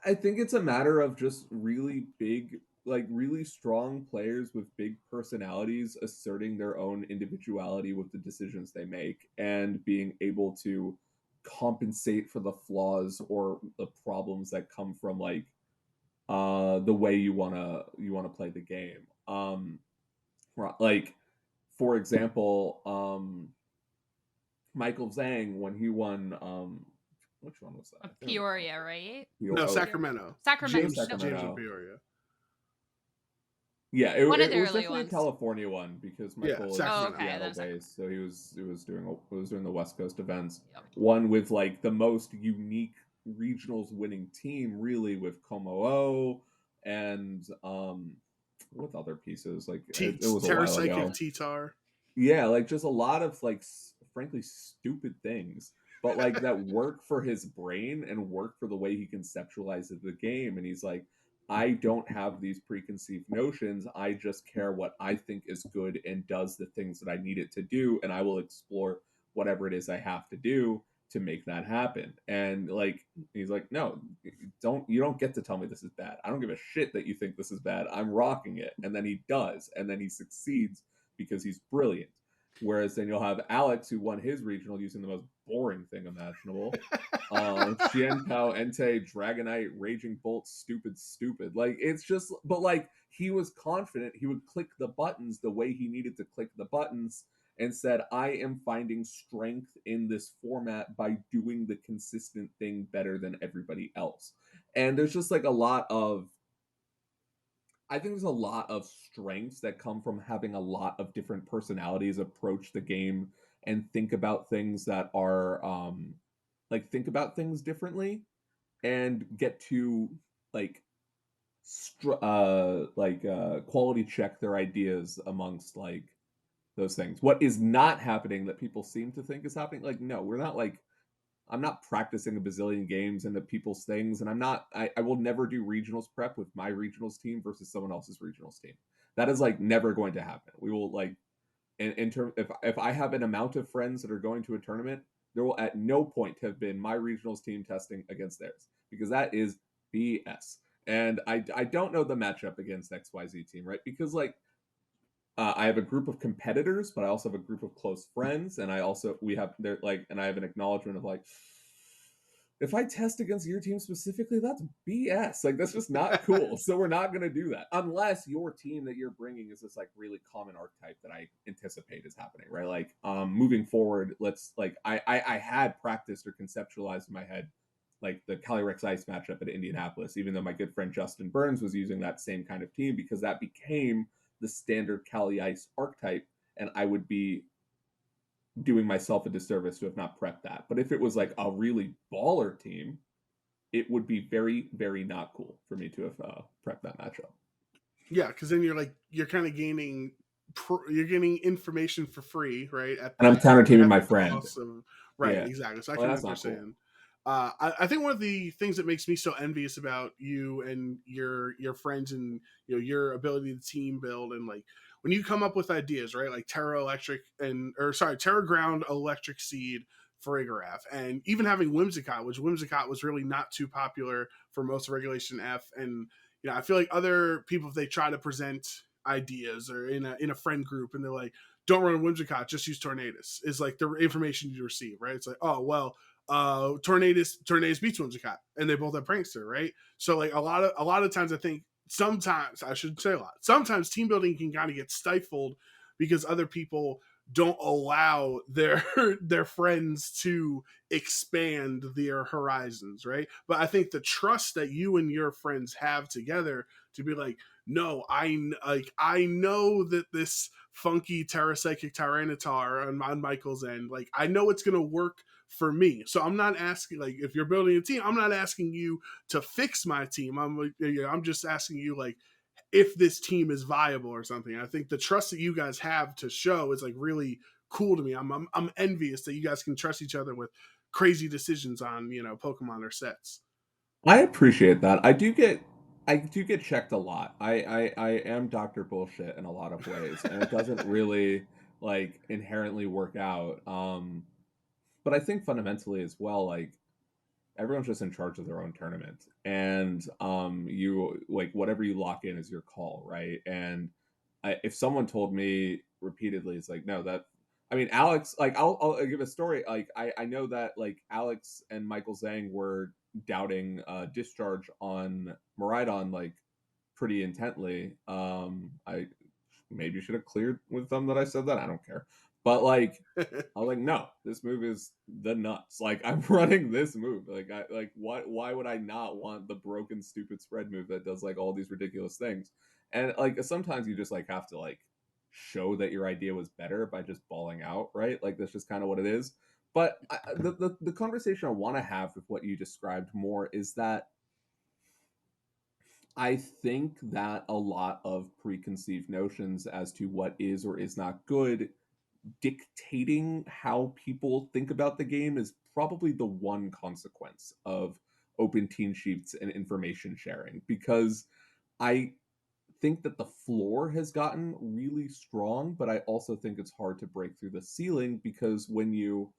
I think it's a matter of just really big, like really strong players with big personalities asserting their own individuality with the decisions they make and being able to compensate for the flaws or the problems that come from like the way you wanna play the game. Like for example, Michael Zhang when he won which one was that? Peoria, right? No, Sacramento. Sacramento. James in Peoria. Yeah, it was definitely a California one because Michael is Seattle based, so he was doing the West Coast events. Yep. One with like the most unique regionals winning team, really, with Como and with other pieces like it was a while ago. T-Tar. Yeah, like just a lot of like frankly stupid things, but like that work for his brain and work for the way he conceptualizes the game. And he's like, I don't have these preconceived notions. I just care what I think is good and does the things that I need it to do, and I will explore whatever it is I have to do to make that happen. And like he's like, no, you don't get to tell me this is bad. I don't give a shit that you think this is bad. I'm rocking it. And then he does, and then he succeeds because he's brilliant. Whereas then you'll have Alex, who won his regional using the most boring thing imaginable. Xian Pao, Entei, Dragonite, Raging Bolt, stupid. Like, it's just, but like, he was confident he would click the buttons the way he needed to click the buttons and said, I am finding strength in this format by doing the consistent thing better than everybody else. And there's just like I think there's a lot of strengths that come from having a lot of different personalities approach the game and think about things that are think about things differently and get to like quality check their ideas amongst like those things. What is not happening that people seem to think is happening, like, no, we're not like, I'm not practicing a bazillion games into people's things, and I will never do regionals prep with my regionals team versus someone else's regionals team. That is like never going to happen. We will like, in terms, if I have an amount of friends that are going to a tournament, there will at no point have been my regionals team testing against theirs, because that is BS. And I don't know the matchup against XYZ team, right? Because like, I have a group of competitors, but I also have a group of close friends, and I have an acknowledgement of like, if I test against your team specifically, that's BS. Like, that's just not cool. So we're not going to do that unless your team that you're bringing is this like really common archetype that I anticipate is happening, right? Like, moving forward, let's like, I had practiced or conceptualized in my head like the Calyrex Ice matchup at Indianapolis, even though my good friend Justin Burns was using that same kind of team, because that became the standard Cali Ice archetype, and I would be doing myself a disservice to have not prepped that. But if it was like a really baller team, it would be very, very not cool for me to have prepped that matchup. Yeah, because then you're kind of gaining information for free, right? And I'm counter teaming my friend. Right, yeah. Exactly. So I can understand. I think one of the things that makes me so envious about you and your friends and your ability to team build, and like when you come up with ideas, right? Like Terra Ground Electric Seed for Igoraph, and even having Whimsicott, which Whimsicott was really not too popular for most of Regulation F. And I feel like other people, if they try to present ideas or in a friend group and they're like, don't run Whimsicott, just use Tornadus, is like the information you receive, right? It's like, oh well, Tornadus beats Whimsicott, and they both have Prankster, right? So like a lot of times, I think sometimes team building can kind of get stifled because other people don't allow their friends to expand their horizons, right? But I think the trust that you and your friends have together to be like, no, I know that this funky Terrapsychic Tyranitar on Michael's end, like I know it's gonna work for me. So I'm not asking, like, if you're building a team, I'm not asking you to fix my team. I'm just asking you, like, if this team is viable or something. I think the trust that you guys have to show is like really cool to me. I'm envious that you guys can trust each other with crazy decisions on, you know, Pokemon or sets. I appreciate that. I do get checked a lot. I am Dr. Bullshit in a lot of ways, and it doesn't really like inherently work out. But I think fundamentally as well, like everyone's just in charge of their own tournament, and you like whatever you lock in is your call, right? And if someone told me repeatedly, it's like no, that I mean Alex, like I'll give a story. Like I know that like Alex and Michael Zhang were doubting discharge on Moraidon like pretty intently. I maybe should have cleared with them that I said that. I don't care, but like I was like, no, this move is the nuts. Like I'm running this move. Like I like why would I not want the broken stupid spread move that does like all these ridiculous things? And like sometimes you just like have to like show that your idea was better by just balling out, right? Like that's just kind of what it is. But the conversation I want to have with what you described more is that I think that a lot of preconceived notions as to what is or is not good dictating how people think about the game is probably the one consequence of open team sheets and information sharing, because I think that the floor has gotten really strong, but I also think it's hard to break through the ceiling because when you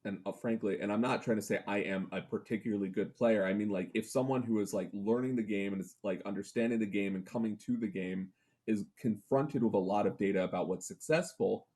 and frankly, and I'm not trying to say I am a particularly good player. I mean, like, if someone who is like learning the game and is like understanding the game and coming to the game is confronted with a lot of data about what's successful,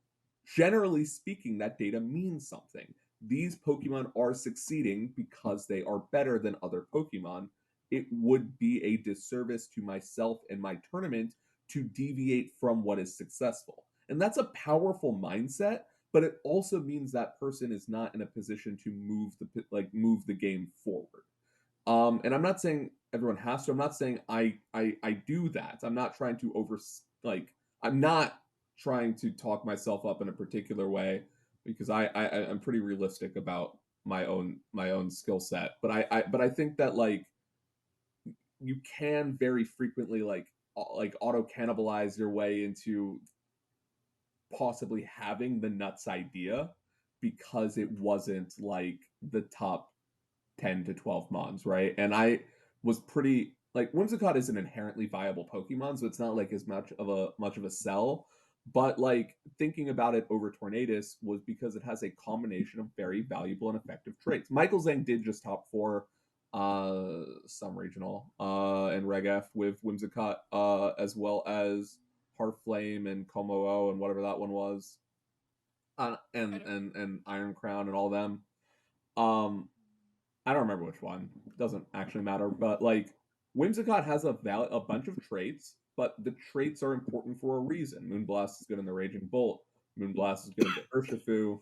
generally speaking, that data means something. These Pokemon are succeeding because they are better than other Pokemon. It would be a disservice to myself and my tournament to deviate from what is successful. And that's a powerful mindset, but it also means that person is not in a position to move the game forward. And I'm not saying everyone has to. I'm not saying I do that. I'm not trying to I'm not trying to talk myself up in a particular way because I'm pretty realistic about my own skill set. But I think that like you can very frequently like auto cannibalize your way into possibly having the nuts idea because it wasn't like the top 10 to 12 mons, right? And I was pretty like Whimsicott is an inherently viable Pokemon, so it's not like as much of a sell. But like thinking about it over Tornadus was because it has a combination of very valuable and effective traits. Michael Zhang did just top four some regional and Reg F with Whimsicott, as well as Heartflame and Como and whatever that one was. And Iron Crown and all them. I don't remember which one. It doesn't actually matter. But like Whimsicott has a bunch of traits, but the traits are important for a reason. Moonblast is good in the Raging Bolt. Moonblast is good in the Urshifu.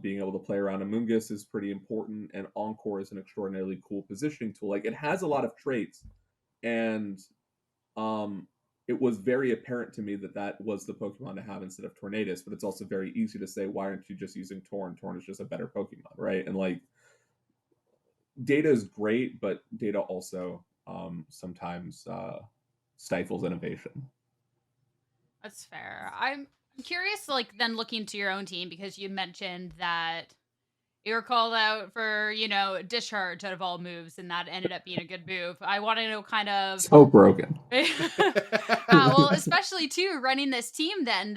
Being able to play around Amoonguss is pretty important, and Encore is an extraordinarily cool positioning tool. Like it has a lot of traits, and it was very apparent to me that that was the Pokemon to have instead of Tornadus. But it's also very easy to say, why aren't you just using Torn? Torn is just a better Pokemon, right? And like data is great, but data also sometimes stifles innovation. That's fair. I'm curious, like, then looking to your own team, because you mentioned that you were called out for, discharge out of all moves, and that ended up being a good move. I want to know kind of. So broken. Well, especially too, running this team then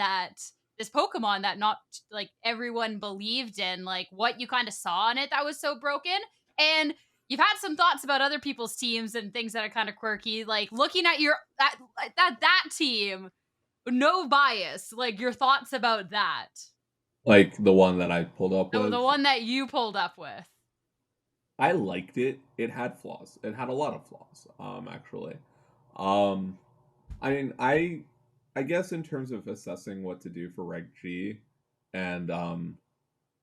this Pokemon that not like everyone believed in, like what you kind of saw in it that was so broken. And you've had some thoughts about other people's teams and things that are kind of quirky, like looking at that team, no bias, like your thoughts about that. Like the one that I pulled up The with. one that you pulled up with. I liked it. It had flaws. It had a lot of flaws, actually. Um, I mean, I guess in terms of assessing what to do for Reg G, and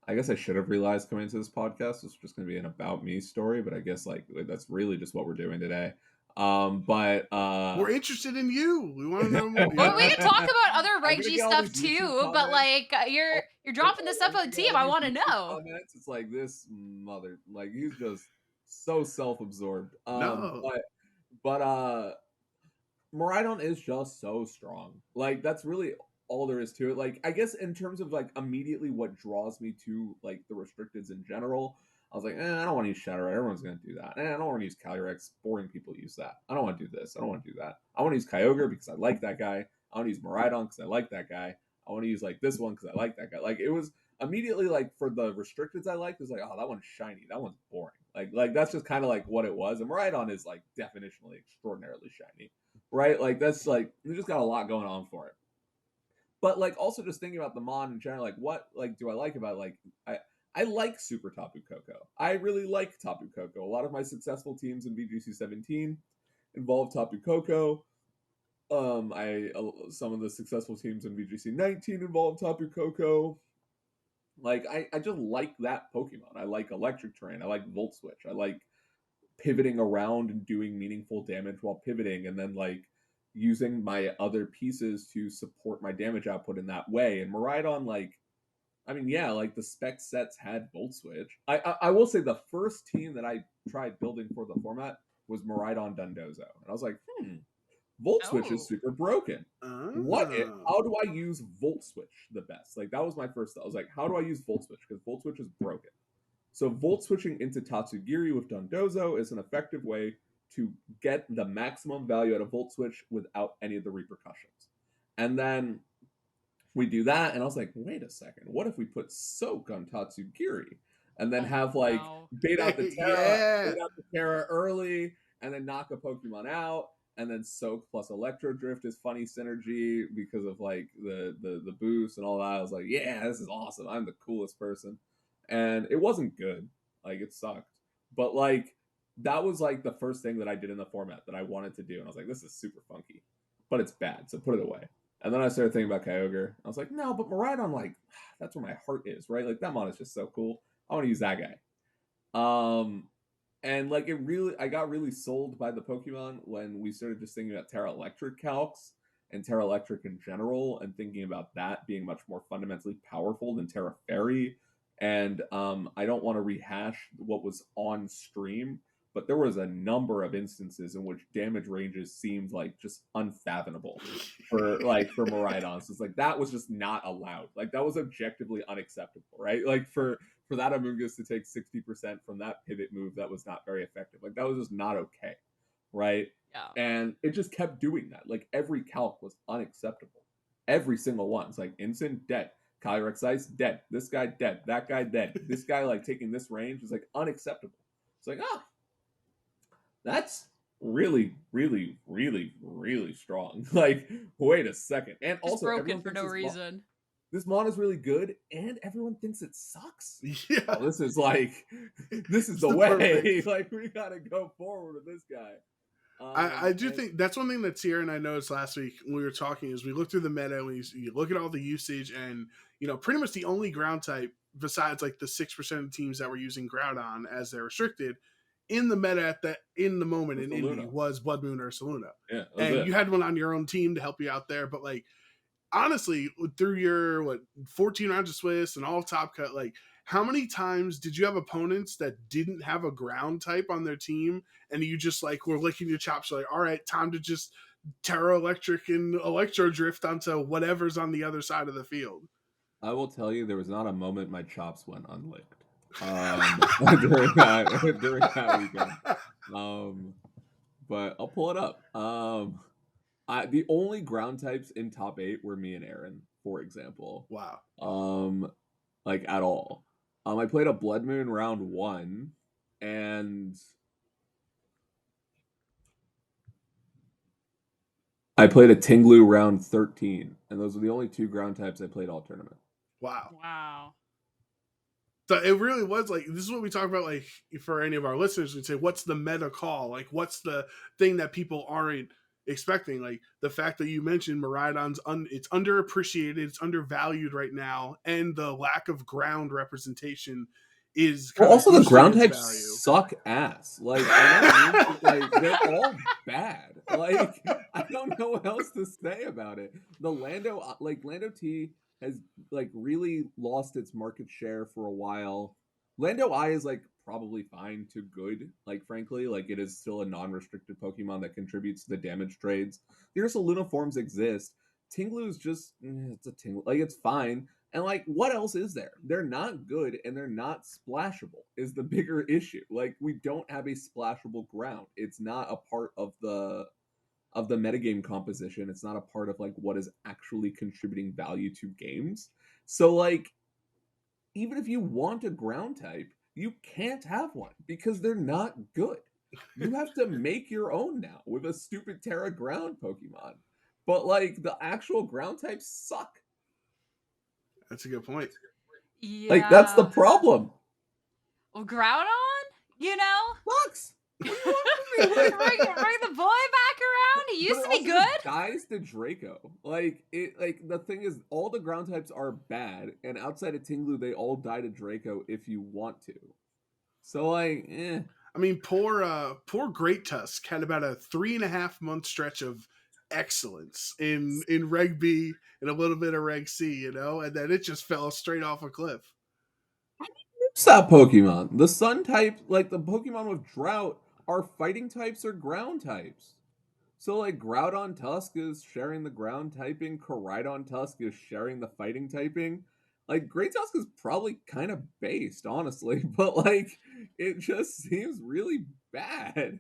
I guess I should have realized coming into this podcast it's just going to be an about me story, but I guess like that's really just what we're doing today. But we're interested in you. We want to know more. Well, we can talk about other I'm gonna Reggie get all stuff these YouTube too, but comments. like you're dropping this stuff on the team. I want to know. Comments. It's like this mother, like he's just so self-absorbed. No. But Moraidon is just so strong. Like, that's really all there is to it. Like, I guess in terms of like immediately what draws me to like the restricteds in general, I was like, I don't want to use Shadow Ray. Everyone's going to do that. I don't want to use Calyrex. Boring people use that. I don't want to do this. I don't want to do that. I want to use Kyogre because I like that guy. I want to use Moraidon because I like that guy. I want to use like this one because I like that guy. Like, it was immediately like for the restricteds I liked, it was like, oh, that one's shiny. That one's boring. Like that's just kind of like what it was. And Moraidon is like definitionally extraordinarily shiny, right? Like that's like they just got a lot going on for it. But like also just thinking about the mod in general, like what like do I like about it? Like I like Super Tapu Koko. I really like Tapu Koko. A lot of my successful teams in VGC 17 involve Tapu Koko. Some of the successful teams in VGC 19 involve Tapu Koko. Like I just like that Pokemon. I like electric terrain. I like Volt Switch. I like pivoting around and doing meaningful damage while pivoting, and then like using my other pieces to support my damage output in that way. And Moraidon, like, I mean, yeah, like the spec sets had Volt Switch. I will say the first team that I tried building for the format was Moraidon Dundozo, and I was like, Volt Switch is super broken. How do I use Volt Switch the best? Like that was my first thought. I was like, how do I use Volt Switch? Because Volt Switch is broken. So Volt Switching into Tatsugiri with Dundozo is an effective way to get the maximum value out of Volt Switch without any of the repercussions. And then we do that, and I was like, wait a second, what if we put Soak on Tatsugiri? And then have like bait out the Terra early, and then knock a Pokemon out, and then Soak plus Electro Drift is funny synergy because of like the boost and all that. I was like, yeah, this is awesome. I'm the coolest person. And it wasn't good. Like it sucked. But like that was like the first thing that I did in the format that I wanted to do. And I was like, this is super funky. But it's bad, so put it away. And then I started thinking about Kyogre. I was like, no, but Moraidon, like, that's where my heart is, right? Like that mod is just so cool. I want to use that guy. And like I got really sold by the Pokemon when we started just thinking about Terra Electric calcs and Terra Electric in general, and thinking about that being much more fundamentally powerful than Terra Fairy. And I don't want to rehash what was on stream, but there was a number of instances in which damage ranges seemed like just unfathomable for Moraidon. So it's like that was just not allowed. Like that was objectively unacceptable, right? Like for that Amoonguss to take 60% from that pivot move that was not very effective. Like that was just not okay, right? Yeah. And it just kept doing that. Like every calc was unacceptable. Every single one. It's like Instant dead. Calyrex Ice dead. This guy dead. That guy dead. This guy like taking this range is like unacceptable. It's like, that's really, really, really, really strong. Like, wait a second. And Just also, broken for no reason. This mod is really good, and everyone thinks it sucks. Yeah, this is the way. Like, we gotta go forward with this guy. I do think that's one thing that Sierra and I noticed last week when we were talking is we looked through the meta and you look at all the usage, and pretty much the only ground type besides like the 6% of teams that were using Groudon as their restricted in the meta in the moment in Indy was Blood Moon or Saluna. Yeah, and you had one on your own team to help you out there, but like honestly, through your 14 rounds of Swiss and all top cut, like how many times did you have opponents that didn't have a ground type on their team and you just like were licking your chops like, all right, time to just Terra Electric and Electro Drift onto whatever's on the other side of the field? I will tell you, there was not a moment my chops went unlicked during that weekend. But I'll pull it up. The only ground types in top 8 were me and Aaron, for example. Wow. Like at all. I played a Blood Moon round 1, and I played a Tinglu round 13, and those were the only 2 ground types I played all tournament. Wow. So it really was like, this is what we talk about, like for any of our listeners, we'd say, what's the meta call? Like what's the thing that people aren't expecting? Like the fact that you mentioned Moraidon's it's underappreciated, it's undervalued right now, and the lack of ground representation is also the ground types suck ass. Like they're all bad. Like I don't know what else to say about it. The Lando T has like really lost its market share for a while. Lando Eye is like probably fine to good, like frankly, like it is still a non-restricted Pokemon that contributes to the damage trades. The Ursaluna forms exist. Tinglu is just it's a Tinglu, like it's fine. And like what else is there? They're not good and they're not splashable is the bigger issue. Like we don't have a splashable ground. It's not a part of the metagame composition. It's not a part of like what is actually contributing value to games. So like even if you want a ground type, you can't have one because they're not good. You have to make your own now with a stupid Terra ground Pokemon. But like the actual ground types suck. That's a good point. Like that's the Yeah. problem. Well, Groudon, you know? Sucks. What do you want from me? Like, bring the boy back around. He used But to it be also good. just dies to Draco. Like it like the thing is all the ground types are bad, and outside of Tinglu, they all die to Draco if you want to. So like, I mean, poor Great Tusk had about a 3.5 month stretch of excellence in Reg B and a little bit of Reg C, you know, and then it just fell straight off a cliff. Stop Pokemon. The sun type, like the Pokemon with drought, are fighting types or ground types. So like Groudon Tusk is sharing the ground typing, Koraidon Tusk is sharing the fighting typing. Like Great Tusk is probably kind of based, honestly, but like it just seems really bad.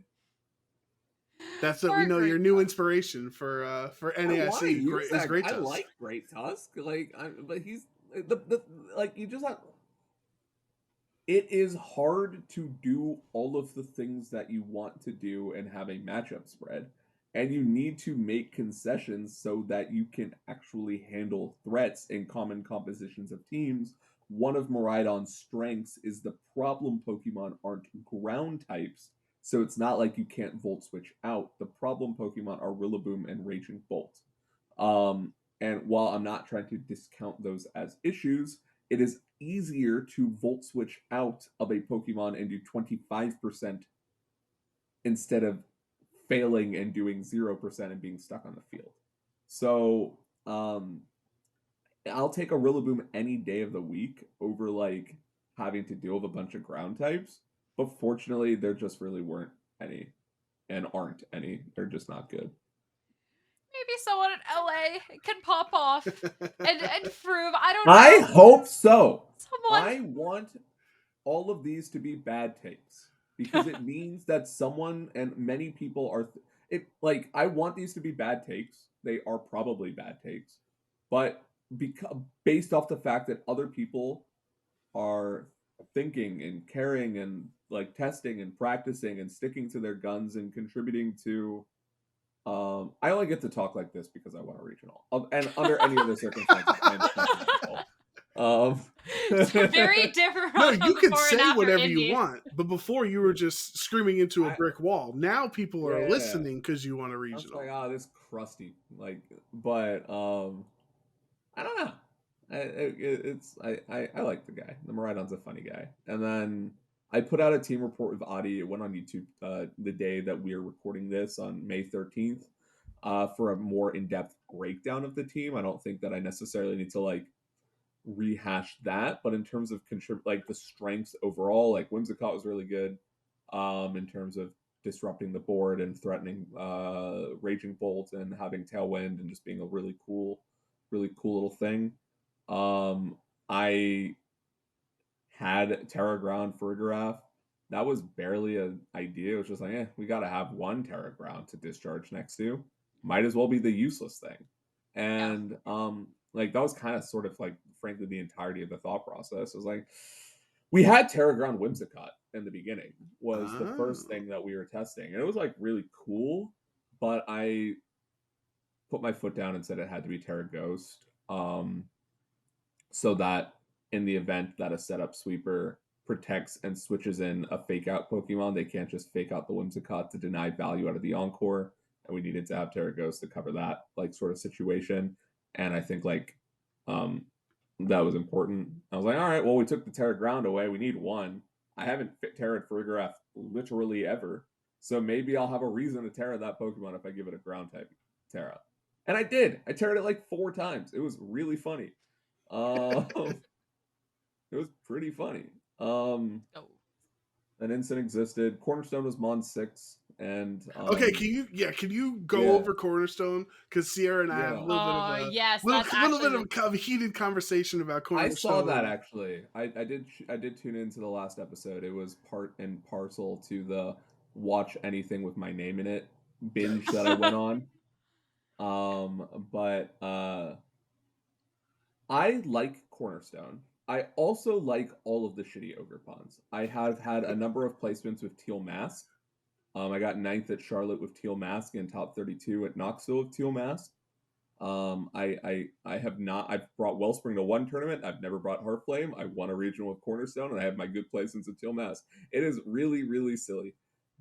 That's what we Poor know. Your Great new Tusk. inspiration for I want to NAIC use is that. Great I Tusk. like Great Tusk, like, but he's the like you just have. It is hard to do all of the things that you want to do and have a matchup spread. And you need to make concessions so that you can actually handle threats in common compositions of teams. One of Moraidon's strengths is the problem Pokemon aren't ground types, so it's not like you can't Volt Switch out. The problem Pokemon are Rillaboom and Raging Bolt. And while I'm not trying to discount those as issues, it is easier to Volt Switch out of a Pokemon and do 25% instead of failing and doing 0% and being stuck on the field. So I'll take a Rillaboom any day of the week over like having to deal with a bunch of ground types. But fortunately, there just really weren't any and aren't any. They're just not good. Maybe someone in LA can pop off and prove. I don't know. I hope so. Someone. I want all of these to be bad takes because it means that someone and many people are it like I want these to be bad takes. They are probably bad takes, but because based off the fact that other people are thinking and caring and like testing and practicing and sticking to their guns and contributing to I only get to talk like this because I won a regional. And under any other circumstances, I'm It's very different. No, you can before and say after whatever Indy. you want, but before you were just screaming into a brick wall. Now people are Yeah. listening because you want a I was regional. like, oh, this crusty, like, but I don't know. I like the guy. The Moraidon's a funny guy. And then I put out a team report with Adi. It went on YouTube the day that we are recording this on May 13th for a more in-depth breakdown of the team. I don't think that I necessarily need to like rehash that, but in terms of like the strengths overall, like Whimsicott was really good in terms of disrupting the board and threatening Raging Bolt and having Tailwind and just being a really cool little thing. I had Terra Ground Farigiraf. That was barely an idea. It was just like, we got to have one Terra Ground to discharge next to. Might as well be the useless thing. And like that was kind of sort of like, frankly, the entirety of the thought process. It was like, we had Terra Ground Whimsicott in the beginning, was the first thing that we were testing. And it was like really cool, but I put my foot down and said it had to be Terra Ghost. So that in the event that a setup sweeper protects and switches in a fake out Pokemon, they can't just fake out the Whimsicott to deny value out of the Encore. And we needed to have Terra Ghost to cover that like sort of situation. And I think like that was important. I was like, all right, well, we took the Terra Ground away. We need one. I haven't Terra'd Farigiraf literally ever. So maybe I'll have a reason to Terra that Pokemon if I give it a ground type Terra. And I did. I Terra'd it like 4 times. It was really funny. It was pretty funny. Oh. An incident existed. Cornerstone was Mon 6, and Okay, can you go yeah, over Cornerstone? Because Sierra and I have a yeah. little bit of Oh, a yes, that's actually heated conversation about I saw that Cornerstone. actually. I did tune into the last episode. It was part and parcel to the watch anything with my name in it binge that I went on. But I like Cornerstone. I also like all of the shitty Ogerpons. I have had a number of placements with Teal Mask. I got ninth at Charlotte with Teal Mask and top 32 at Knoxville with Teal Mask. I have not. I've brought Wellspring to one tournament. I've never brought Heartflame. I won a regional with Cornerstone, and I have my good placements at Teal Mask. It is really really silly,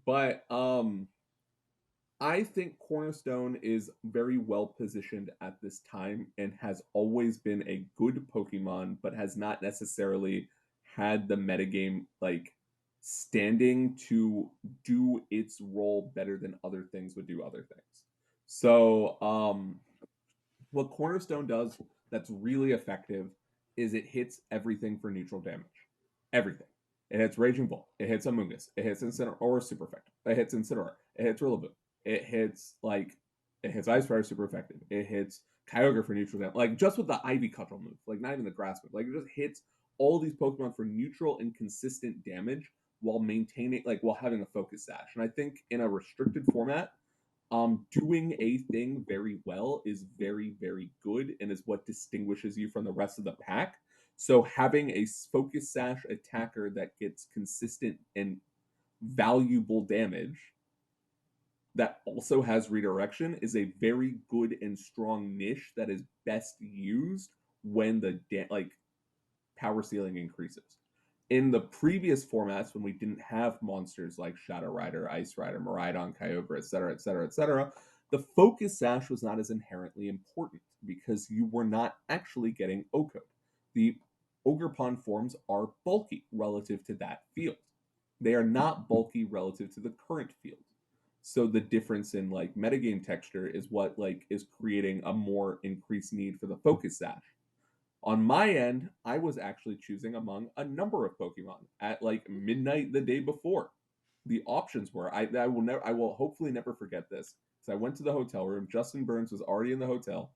but I think Cornerstone is very well positioned at this time and has always been a good Pokemon, but has not necessarily had the metagame like standing to do its role better than other things would do other things. So, what Cornerstone does that's really effective is it hits everything for neutral damage. Everything. It hits Raging Bull. It hits Amoonguss. It hits Incineroar or Super Effective. It hits Incineroar. It hits Rillaboom. It hits Ice Fire super effective. It hits Kyogre for neutral damage. Like just with the Ivy Cudgel move, like not even the Grass move. Like it just hits all these Pokemon for neutral and consistent damage while maintaining while having a focus sash. And I think in a restricted format, doing a thing very well is very, very good and is what distinguishes you from the rest of the pack. So having a focus sash attacker that gets consistent and valuable damage that also has redirection is a very good and strong niche that is best used when the power ceiling increases. In the previous formats, when we didn't have monsters like Shadow Rider, Ice Rider, Moraidon, Kyogre, etc., etc., etc., the focus sash was not as inherently important because you were not actually getting OHKO. The Ogerpon forms are bulky relative to that field. They are not bulky relative to the current field. So the difference in metagame texture is what is creating a more increased need for the focus sash. On my end, I was actually choosing among a number of Pokemon at midnight the day before. The options were I will hopefully never forget this. So I went to the hotel room. Justin Burns was already in the hotel.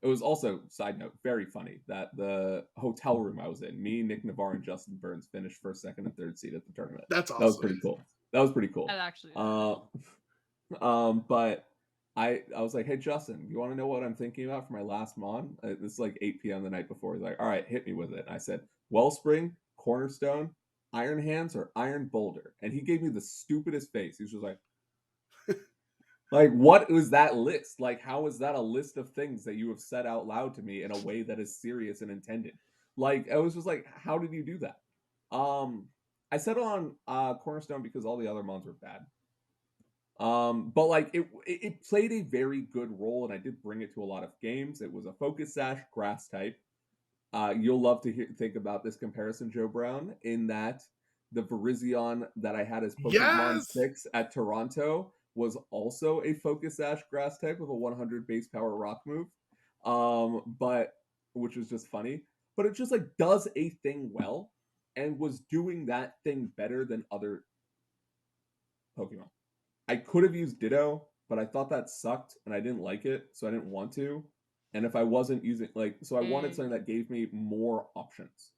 It was also, side note, very funny that the hotel room I was in, me, Nick Navarre, and Justin Burns finished first, second, and third seed at the tournament. That's That was awesome. pretty cool. That was pretty cool. That actually. But I was like, hey Justin, you want to know what I'm thinking about for my last mon? It's 8 p.m. the night before. He's like, all right, hit me with it. And I said, Wellspring, Cornerstone, Iron Hands, or Iron Boulder. And he gave me the stupidest face. He was just like, what was that list? How is that a list of things that you have said out loud to me in a way that is serious and intended? I was just like, how did you do that? I settled on Cornerstone because all the other mons were bad. But it played a very good role, and I did bring it to a lot of games. It was a focus sash grass type. You'll love to think about this comparison, Joe Brown, in that the Virizion that I had as Pokemon 6 at Toronto was also a focus sash grass type with a 100 base power rock move. But which was just funny. But it just does a thing well and was doing that thing better than other Pokemon. I could have used Ditto, but I thought that sucked and I didn't like it, so I didn't want to. And if I wasn't using so I wanted something that gave me more options.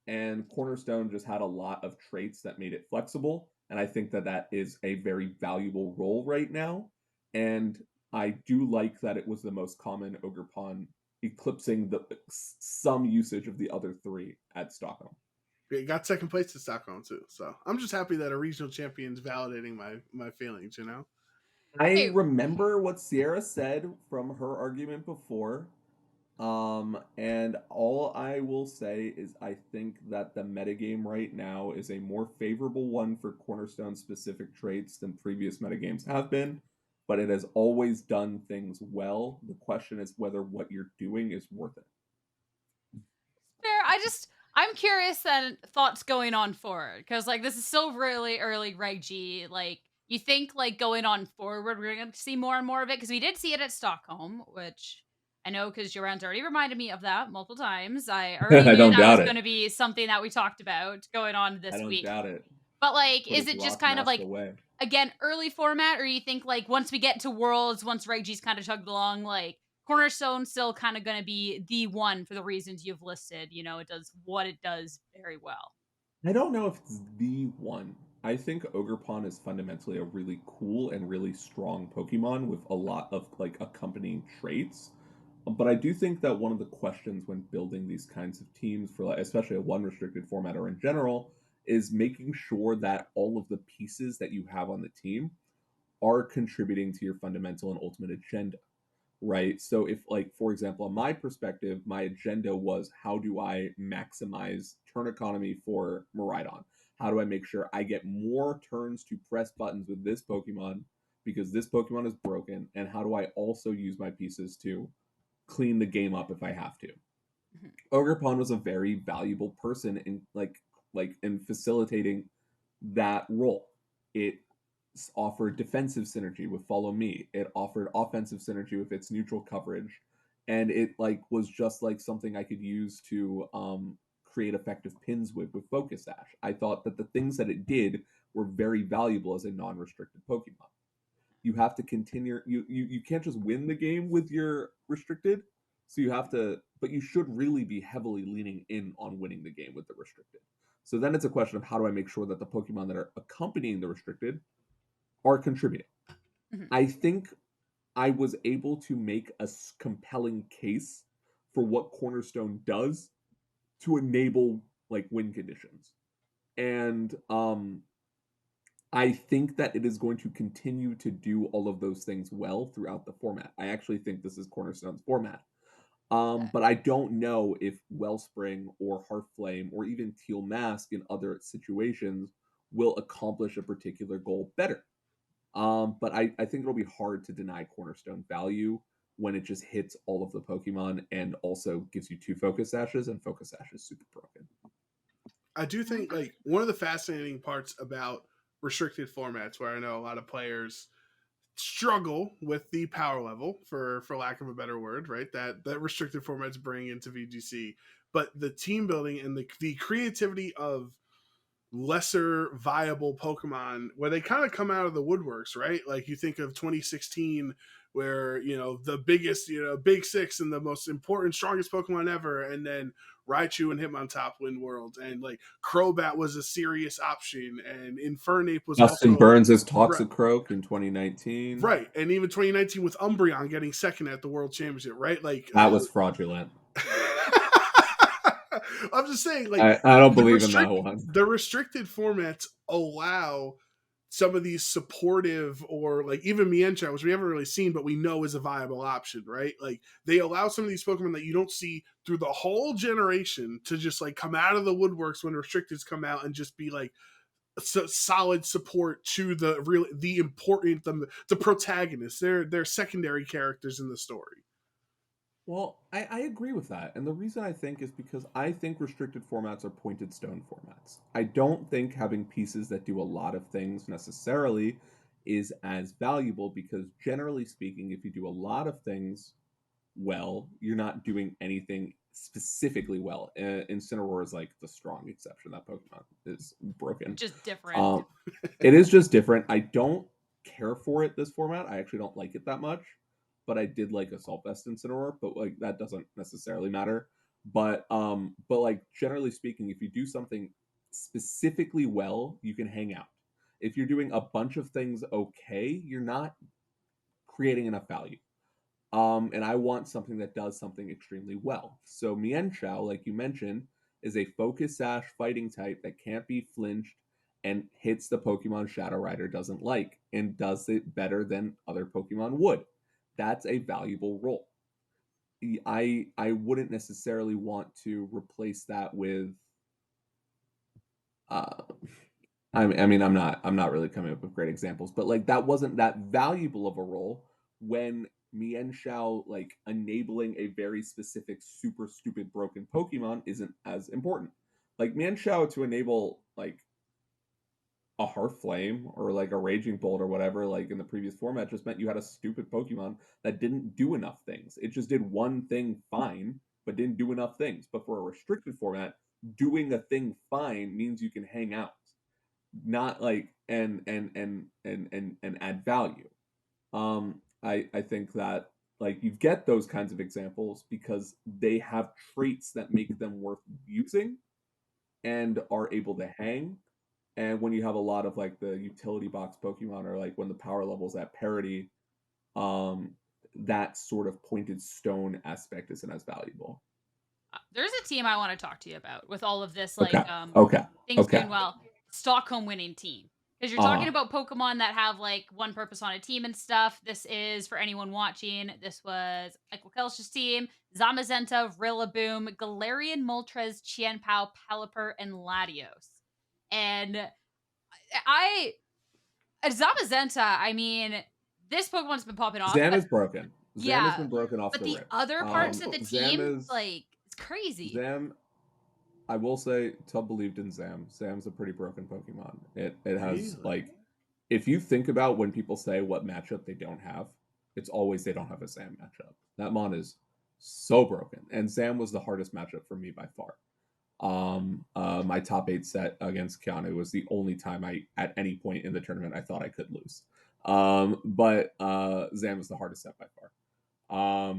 And Cornerstone just had a lot of traits that made it flexible, and I think that is a very valuable role right now. And I do like that it was the most common Ogerpon, eclipsing some usage of the other three at Stockholm. It got second place at Stockholm too, so I'm just happy that a regional champion's validating my feelings. I remember what Sierra said from her argument before. And all I will say is I think that the metagame right now is a more favorable one for Cornerstone specific traits than previous metagames have been, but it has always done things well. The question is whether what you're doing is worth it. Fair. I'm curious then thoughts going on forward because this is still really early Reg G. You think going on forward we're going to see more and more of it because we did see it at Stockholm, which I know because Joanne's already reminded me of that multiple times. I already I knew don't that was doubt going it. to be something that we talked about going on I this don't week. doubt it. But like, Put is its it just rock kind of mask like, away. again, early format, or you think like once we get to Worlds, once Reggie's kind of chugged along, like Cornerstone's still kind of going to be the one for the reasons you've listed? You know, it does what it does very well. I don't know if it's the one. I think Ogerpon is fundamentally a really cool and really strong Pokemon with a lot of like accompanying traits. But I do think that one of the questions when building these kinds of teams for like, especially a one restricted format or in general is making sure that all of the pieces that you have on the team are contributing to your fundamental and ultimate agenda, right? So if like for example, on my perspective, my agenda was how do I maximize turn economy for Moraidon? How do I make sure I get more turns to press buttons with this Pokemon because this Pokemon is broken? And how do I also use my pieces to clean the game up if I have to? Mhm. Ogerpon was a very valuable person in like in facilitating that role. It offered defensive synergy with Follow Me. It offered offensive synergy with its neutral coverage, and it like was just like something I could use to create effective pins with Focus Sash. I thought that the things that it did were very valuable as a non-restricted Pokemon. You have to continue. You can't just win the game with your restricted. So you have to, but you should really be heavily leaning in on winning the game with the restricted. So then it's a question of how do I make sure that the Pokemon that are accompanying the restricted are contributing. Mhm. I think I was able to make a compelling case for what Cornerstone does to enable like win conditions. And I think that it is going to continue to do all of those things well throughout the format. I actually think this is Cornerstone's format. Okay. But I don't know if Wellspring or Heartflame or even Teal Mask in other situations will accomplish a particular goal better. But I think it'll be hard to deny Cornerstone value when it just hits all of the Pokemon and also gives you 2 Focus Sashes, and Focus Sash is super broken. I do think like one of the fascinating parts about restricted formats, where I know a lot of players struggle with the power level, for lack of a better word, right? That restricted formats bring into VGC, but the team building and the creativity of lesser viable Pokemon where they kind of come out of the woodworks, right? Like you think of 2016 where, the biggest, big six and the most important, strongest Pokemon ever, and then Raichu and Hitmontop win worlds, and like Crobat was a serious option, and Infernape was Justin also Burns' right. Toxicroak in 2019. Right, and even 2019 with Umbreon getting second at the World Championship, right? Like That was fraudulent. I'm just saying, like I don't believe in that one. the restricted formats allow some of these supportive, or like even Mienshao, which we haven't really seen, but we know is a viable option, right? Like they allow some of these Pokemon that you don't see through the whole generation to just like come out of the woodworks when restricteds come out and just be like solid support to the important the protagonists. They're secondary characters in the story. Well, I agree with that. And the reason I think is because I think restricted formats are pointed stone formats. I don't think having pieces that do a lot of things necessarily is as valuable because, generally speaking, if you do a lot of things well, you're not doing anything specifically well. Incineroar is like the strong exception. That Pokemon is broken. Just different. Um, it is just different. I don't care for it this format. I actually don't like it that much, but I did like Assault Vest Incineroar. But like that doesn't necessarily matter. But like generally speaking, if you do something specifically well, you can hang out. If you're doing a bunch of things okay, you're not creating enough value. And I want something that does something extremely well. So Mienshao, like you mentioned, is a Focus Sash fighting type that can't be flinched and hits the Pokemon Shadow Rider doesn't like and does it better than other Pokemon would. That's a valuable role. I wouldn't necessarily want to replace that with uh I mean I'm not really coming up with great examples, but like that wasn't that valuable of a role when Mienshao like enabling a very specific super stupid broken Pokemon isn't as important. Like Mienshao to enable like a Hearth Flame or like a Raging Bolt or whatever, like in the previous format, just meant you had a stupid Pokemon that didn't do enough things. It just did one thing fine, but didn't do enough things. But for a restricted format, doing a thing fine means you can hang out, not like and add value. I think that like you get those kinds of examples because they have traits that make them worth using and are able to hang. And when you have a lot of like the utility box Pokemon or like when the power level's at parity, um, that sort of pointed stone aspect isn't as valuable. There's a team I want to talk to you about with all of this, Okay. like Okay. things Okay. doing well. Stockholm winning team. Because you're talking about Pokemon that have like one purpose on a team and stuff. This is for anyone watching. This was Equichelch's team: Zamazenta, Rillaboom, Galarian, Moltres, Qianpao, Pelipper, and Latios. And Zamazenta, I mean, this Pokemon's been popping off. Zam But is broken. Zam has been broken off but the the rip. other parts of the Zam team, is like, it's crazy. Zam. I will say, Tub believed in Zam. Zam's a pretty broken Pokemon. It has like, if you think about when people say what matchup they don't have, it's always they don't have a Zam matchup. That mon is so broken, and Zam was the hardest matchup for me by far. My top 8 set against Keanu was the only time I, at any point in the tournament, I thought I could lose. But Zam was the hardest set by far.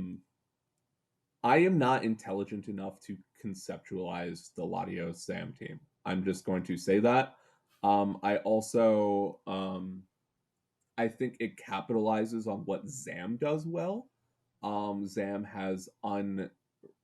I am not intelligent enough to conceptualize the Latios Zam team. I'm just going to say that. I also I think it capitalizes on what Zam does well. Zam has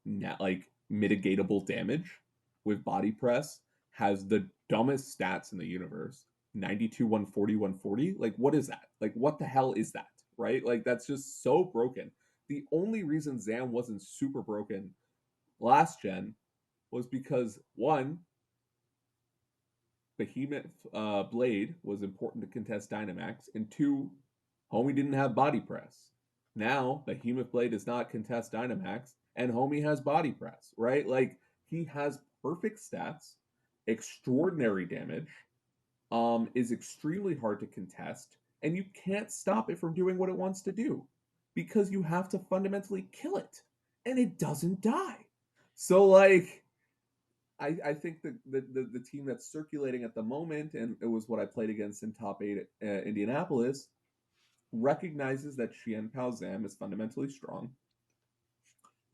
like mitigatable damage with body press, has the dumbest stats in the universe. 92, 140, 140. Like, what is that? Like, what the hell is that? Right? Like, that's just so broken. The only reason Zam wasn't super broken last gen was because one, Behemoth Blade was important to contest Dynamax, and two, Homie didn't have body press. Now Behemoth Blade does not contest Dynamax, and Homie has body press, right? Like he has perfect stats, extraordinary damage, is extremely hard to contest, and you can't stop it from doing what it wants to do because you have to fundamentally kill it, and it doesn't die. So like I think the team that's circulating at the moment, and it was what I played against in top 8 at Indianapolis, recognizes that Qianpao Zam is fundamentally strong.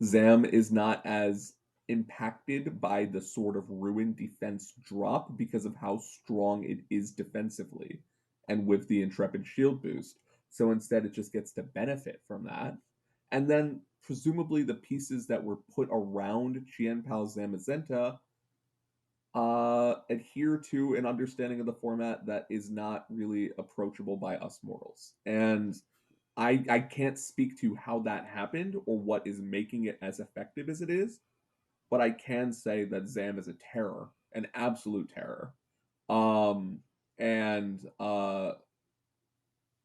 Zam is not as impacted by the sort of ruined defense drop because of how strong it is defensively and with the Intrepid Shield boost. So instead, it just gets to benefit from that. And then, presumably, the pieces that were put around Qianpao Zamazenta adhere to an understanding of the format that is not really approachable by us mortals. And I can't speak to how that happened or what is making it as effective as it is, but I can say that Zam is a terror, an absolute terror, and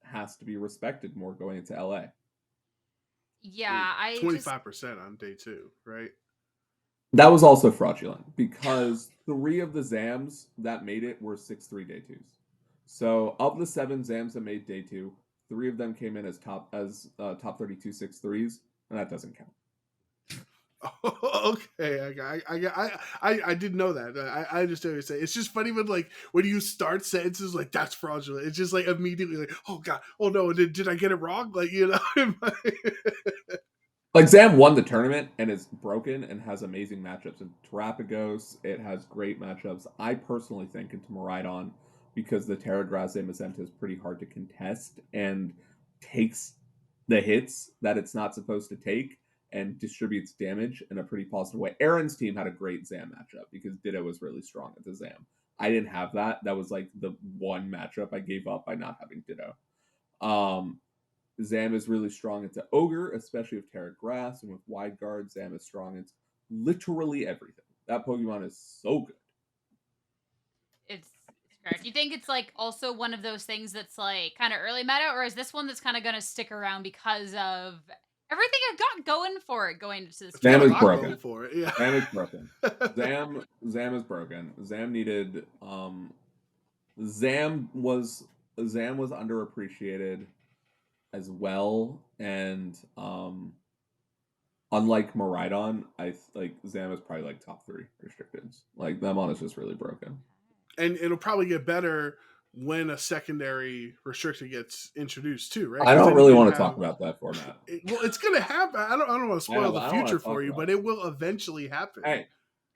has to be respected more going into LA. Yeah, I 25% on day 2, right? That was also fraudulent because 3 of the Zams that made it were 6-3 day 2s. So of the 7 Zams that made day 2, 3 of them came in as top 32 6-3s, and that doesn't count. Okay, I didn't know that. I understand what you're saying. It's just funny when you start sentences like that's fraudulent. It's just like immediately like, oh god, oh no, did I get it wrong? Like Like Zam won the tournament and is broken and has amazing matchups in Terrapagos. It has great matchups. I personally think into Moraidon because the Terragrass Zamazenta is pretty hard to contest and takes the hits that it's not supposed to take and distributes damage in a pretty positive way. Aaron's team had a great Zam matchup because Ditto was really strong at the Zam. I didn't have that. That was like the one matchup I gave up by not having Ditto. Zam is really strong into Ogre, especially with Terra Grass, and with Wide Guard, Zam is strong into literally everything. That Pokemon is so good. It's correct. Do you think it's like also one of those things that's like kind of early meta, or is this one that's kind of going to stick around because of everything it got going for it going into this? Zam is broken. For it. Yeah. Zam is broken. Zam is broken. Zam needed Zam was underappreciated as well, and unlike Moraidon, Zam is probably like top 3 restricteds. Like that mon is just really broken. And it'll probably get better when a secondary restricted gets introduced too, right? I don't really want to talk about that format. Well, it's gonna happen. I don't want to spoil the future for you, but it will eventually happen. Hey,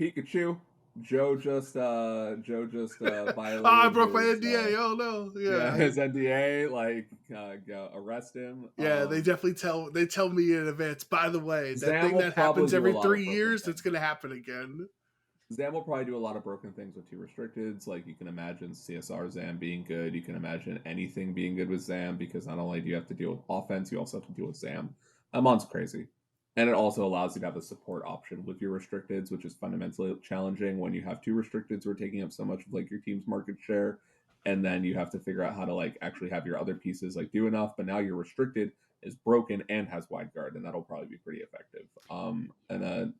Pikachu. Joe just violated. I broke my NDA. Oh no! Yeah, his NDA. Like, go arrest him. Yeah, they definitely tell me in advance. By the way, that Zam thing that happens every 3 years, things. it's gonna happen again. Zam will probably do a lot of broken things with 2 restricteds. Like you can imagine CSR Zam being good. You can imagine anything being good with Zam because not only do you have to deal with offense, you also have to deal with Zam. That mon's crazy. And it also allows you to have a support option with your restricteds, which is fundamentally challenging when you have 2 restricteds who are taking up so much of like your team's market share. And then you have to figure out how to like actually have your other pieces like do enough. But now your restricted is broken and has wide guard, and that'll probably be pretty effective. In a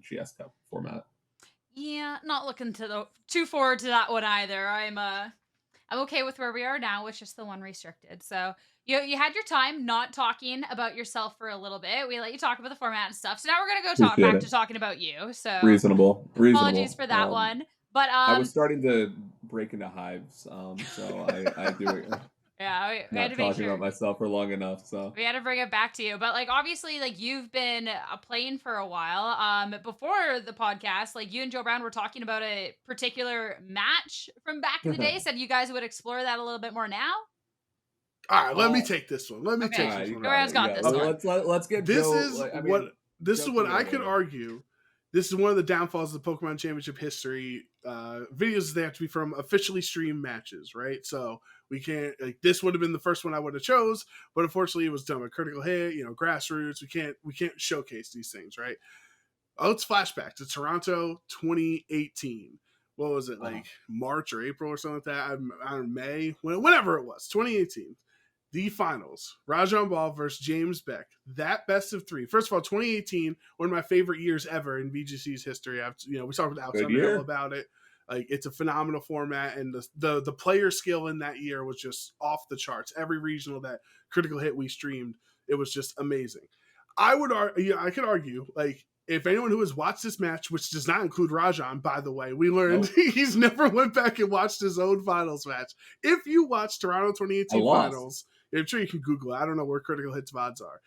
GS Cup format. Yeah, not looking too forward to that one either. I'm okay with where we are now with just the 1 restricted. So you had your time not talking about yourself for a little bit. We let you talk about the format and stuff. So now we're gonna go back to talking about you. So reasonable. Apologies for that one. But I was starting to break into hives. So I do it. Yeah, we had to make sure about myself for long enough, so we had to bring it back to you. But like obviously, like you've been playing for a while. Before the podcast, like you and Joe Brown were talking about a particular match from back in the day. Said you guys would explore that a little bit more now. All right, let me take this one. Let me take this one. Joe got this one. Let's get this Joe. This is what I could argue. This is one of the downfalls of the Pokemon Championship history. Videos, they have to be from officially streamed matches, right? So we can't, like, this would have been the first one I would have chose, but unfortunately it was done with Critical Hit, grassroots. We can't showcase these things, right? Oh, it's Flashback to Toronto 2018. What was it, like March or April or something like that? I don't know, May, whenever it was, 2018. The finals, Rajan Ball versus James Beck. That best of 3. First of all, 2018, one of my favorite years ever in VGC's history. We talked with Alex Underhill about it. Like, it's a phenomenal format, and the player skill in that year was just off the charts. Every regional that Critical Hit we streamed, it was just amazing. I could argue, like, if anyone who has watched this match, which does not include Rajan, by the way, we learned he's never went back and watched his own finals match. If you watch Toronto 2018 finals, I'm sure you can Google it. I don't know where Critical Hit's VODs are.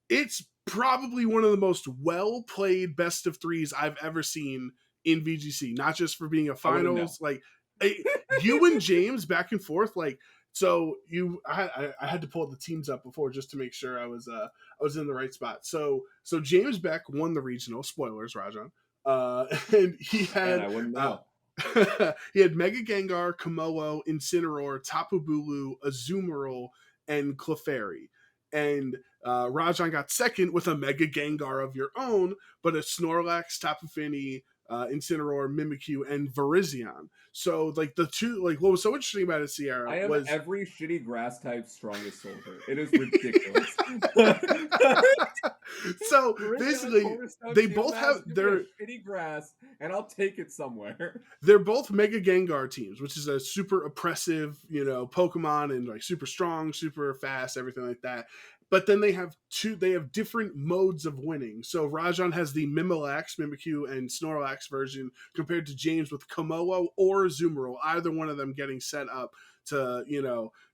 It's probably one of the most well-played best of 3s I've ever seen in VGC, not just for being a finals. Like, you and James back and forth, like, so I had to pull the teams up before just to make sure I was in the right spot. So James Beck won the regional. Spoilers, Rajan. And he had I wouldn't know. He had Mega Gengar, Komodo, Incineroar, Tapu Bulu, Azumarill, and Clefairy. And Rajan got second with a Mega Gengar of your own, but a Snorlax, Tapu Fini, Incineroar, Mimikyu, and Virizion. So, like, the two, like, what was so interesting about it, Sierra, I am was every shitty grass type strongest soldier. It is ridiculous. So basically, they both have their shitty grass, and I'll take it somewhere. They're both Mega Gengar teams, which is a super oppressive, Pokemon, and like super strong, super fast, everything like that. But then they have different modes of winning. So Rajan has the Mimilax, Mimikyu, and Snorlax version compared to James with Komodo or Azumarill, either one of them getting set up to